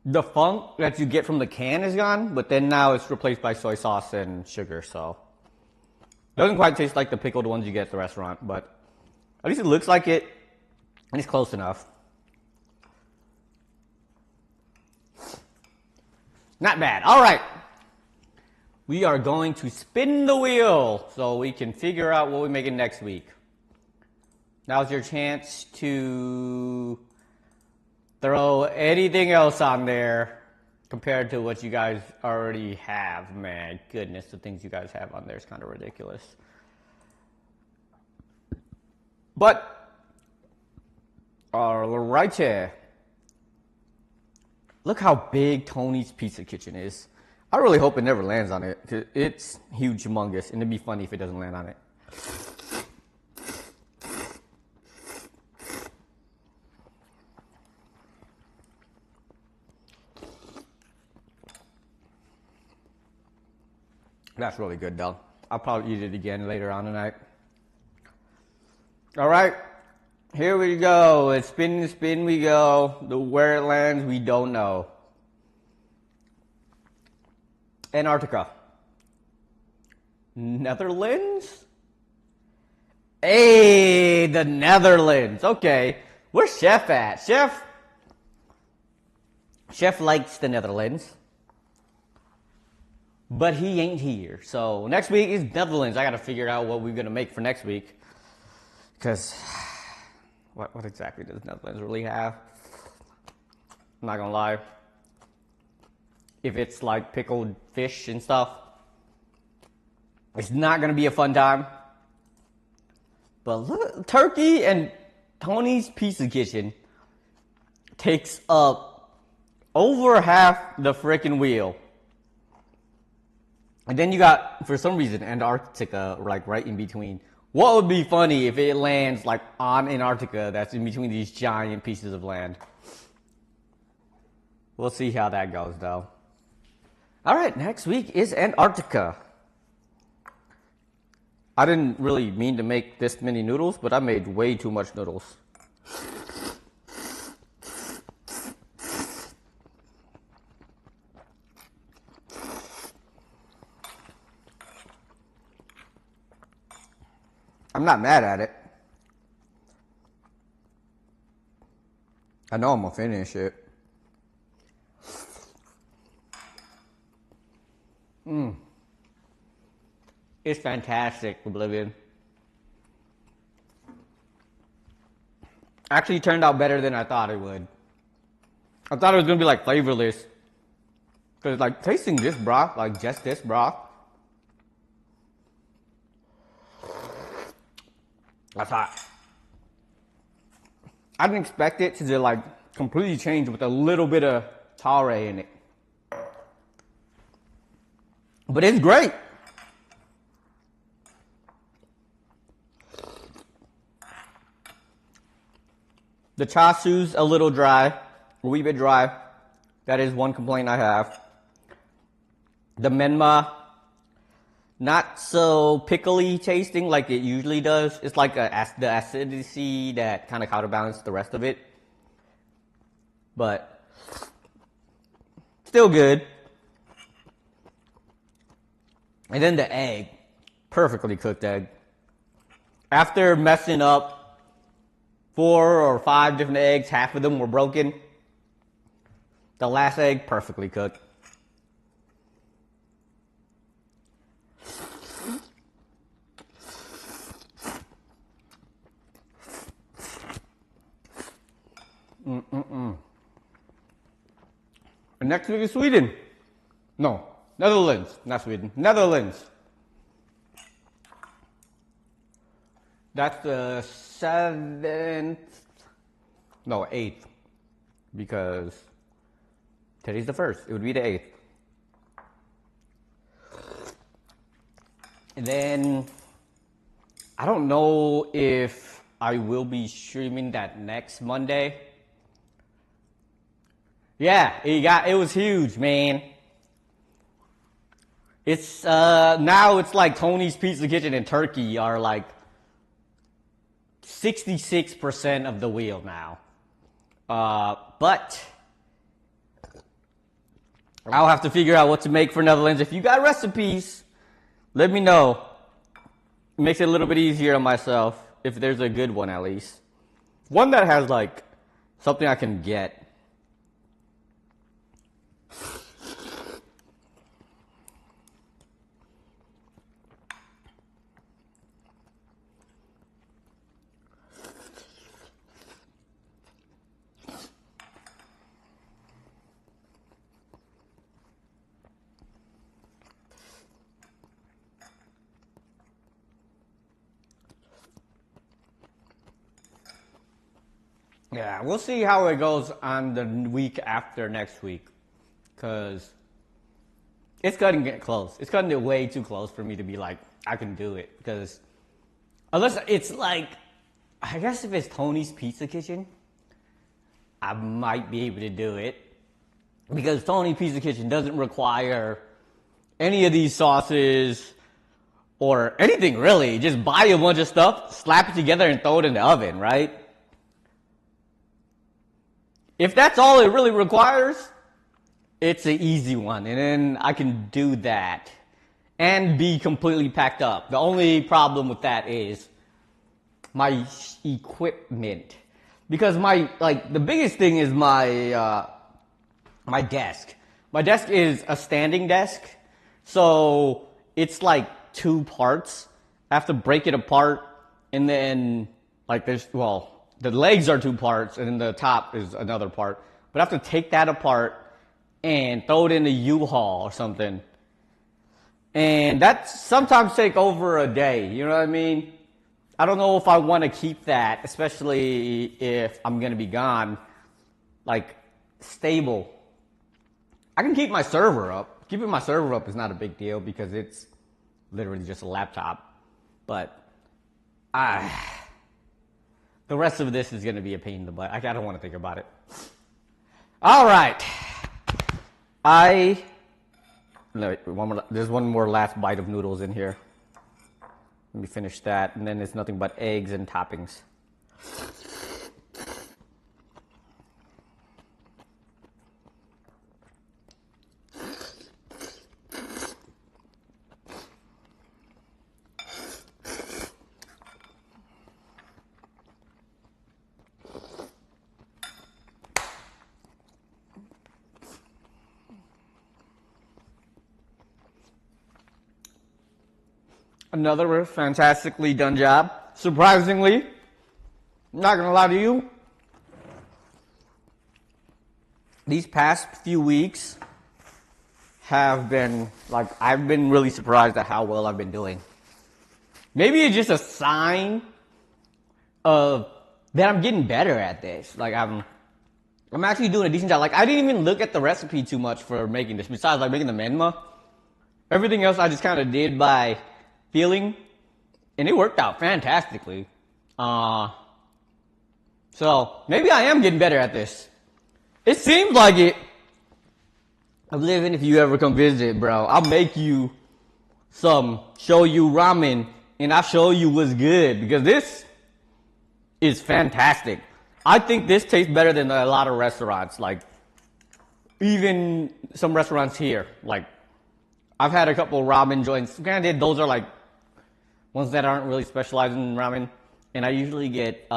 Speaker 1: the funk that you get from the can is gone, but then now it's replaced by soy sauce and sugar, so. Doesn't quite taste like the pickled ones you get at the restaurant, but at least it looks like it, and it's close enough. Not bad. All right. We are going to spin the wheel so we can figure out what we're making next week. Now's your chance to throw anything else on there compared to what you guys already have. Man, goodness, the things you guys have on there is kind of ridiculous. But, all right here. Look how big Tony's Pizza Kitchen is. I really hope it never lands on it, because it's huge, humongous, and it'd be funny if it doesn't land on it. That's really good, though. I'll probably eat it again later on tonight. All right, here we go. It's spin we go. Where it lands, we don't know. Antarctica. Netherlands? Hey, the Netherlands. Okay. Where's Chef at? Chef likes the Netherlands. But he ain't here. So next week is Netherlands. I gotta figure out what we're gonna make for next week. Because what exactly does Netherlands really have? I'm not gonna lie. If it's like pickled fish and stuff, it's not going to be a fun time. But look, Turkey and Tony's Pizza Kitchen takes up over half the freaking wheel. And then you got, for some reason, Antarctica like right in between. What would be funny if it lands like on Antarctica that's in between these giant pieces of land? We'll see how that goes, though. All right, next week is Antarctica. I didn't really mean to make this many noodles, but I made way too much noodles. I'm not mad at it. I know I'm gonna finish it. It's fantastic, Oblivion. Actually turned out better than I thought it would. I thought it was gonna be like flavorless. Cause like tasting this broth, like just this broth, that's hot. I didn't expect it to just like completely change with a little bit of tare in it. But it's great. The chasu's a little dry, a wee bit dry. That is one complaint I have. The menma, not so pickly tasting like it usually does. It's like the acidity that kind of counterbalances the rest of it. But still good. And then the egg, perfectly cooked egg. After messing up 4 or 5 different eggs, half of them were broken. The last egg, perfectly cooked. And next week is Sweden. No, Netherlands, not Sweden. Netherlands. That's the 7th, no, 8th, because today's the 1st. It would be the 8th. And then, I don't know if I will be streaming that next Monday. Yeah, it was huge, man. It's, now it's like Tony's Pizza Kitchen and Turkey are like 66% of the wheel now. But I'll have to figure out what to make for Netherlands. If you got recipes, let me know. It makes it a little bit easier on myself, if there's a good one at least. One that has like something I can get. Yeah, we'll see how it goes on the week after next week. Because it's going to get close. It's going to get way too close for me to be like, I can do it. Because unless it's like, I guess if it's Tony's Pizza Kitchen, I might be able to do it. Because Tony's Pizza Kitchen doesn't require any of these sauces or anything really. Just buy a bunch of stuff, slap it together, and throw it in the oven, right? If that's all it really requires, it's an easy one, and then I can do that and be completely packed up. The only problem with that is my equipment, because the biggest thing is my my desk. My desk is a standing desk, so it's like two parts. I have to break it apart, and then the legs are two parts, and then the top is another part. But I have to take that apart and throw it in a U-Haul or something. And that sometimes take over a day, you know what I mean? I don't know if I want to keep that, especially if I'm going to be gone, like, stable. I can keep my server up. Keeping my server up is not a big deal because it's literally just a laptop. But the rest of this is going to be a pain in the butt. I don't want to think about it. All right. There's one more last bite of noodles in here. Let me finish that, and then it's nothing but eggs and toppings. Another fantastically done job. Surprisingly, not gonna lie to you, these past few weeks have been, I've been really surprised at how well I've been doing. Maybe it's just a sign of that I'm getting better at this. I'm actually doing a decent job. I didn't even look at the recipe too much for making this, besides making the menma. Everything else I just kind of did by feeling, and it worked out fantastically. So maybe I am getting better at this. It seems like it. I'm living if you ever come visit, bro. I'll make you some Shoyu ramen, and I'll show you what's good, because this is fantastic. I think this tastes better than a lot of restaurants, even some restaurants here. I've had a couple ramen joints. Granted, those are ones that aren't really specialized in ramen, and I usually get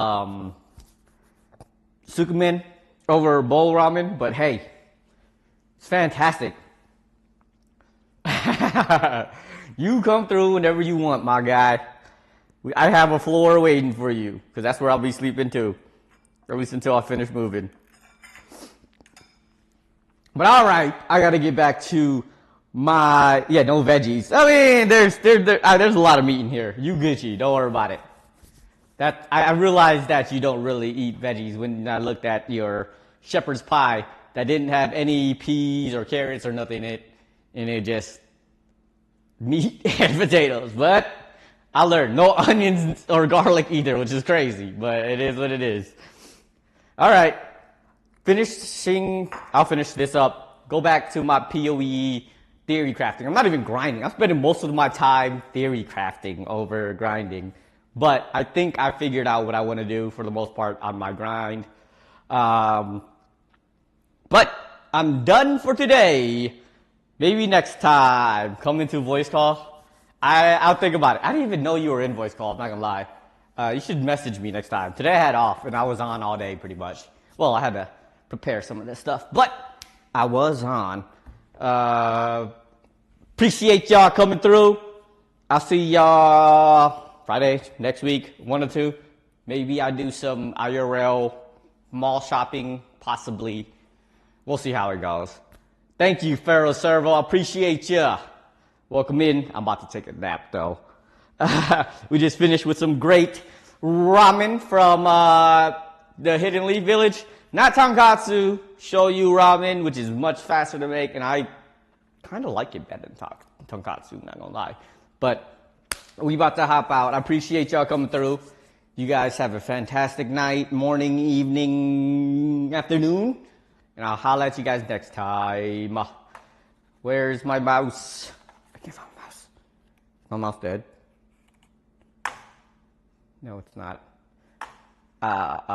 Speaker 1: sukumen over bowl ramen, but hey, it's fantastic. You come through whenever you want, my guy. I have a floor waiting for you, because that's where I'll be sleeping too, or at least until I finish moving. But all right, I gotta get back to no veggies. I mean, there's a lot of meat in here. You Gucci, don't worry about it. I realized that you don't really eat veggies when I looked at your shepherd's pie that didn't have any peas or carrots or nothing in it, and it just meat and potatoes. But I learned no onions or garlic either, which is crazy, but it is what it is. All right, I'll finish this up. Go back to my PoE theory crafting. I'm not even grinding. I'm spending most of my time theory crafting over grinding. But I think I figured out what I want to do for the most part on my grind. But I'm done for today. Maybe next time. Come into voice call. I'll think about it. I didn't even know you were in voice call, I'm not gonna lie. You should message me next time. Today I had off and I was on all day pretty much. Well, I had to prepare some of this stuff, but I was on. Appreciate y'all coming through. I'll see y'all Friday next week, 1 or 2. Maybe I do some IRL mall shopping, possibly. We'll see how it goes. Thank you, Pharaoh Servo. I appreciate ya. Welcome in. I'm about to take a nap though. We just finished with some great ramen from the Hidden Leaf Village. Not tonkatsu, shoyu ramen, which is much faster to make, and I kind of like it better than tonkatsu, not gonna lie. But we about to hop out. I appreciate y'all coming through. You guys have a fantastic night, morning, evening, afternoon, and I'll holla at you guys next time. Where's my mouse? I can't find my mouse. My mouse dead? No, it's not. All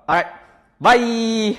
Speaker 1: right. Bye.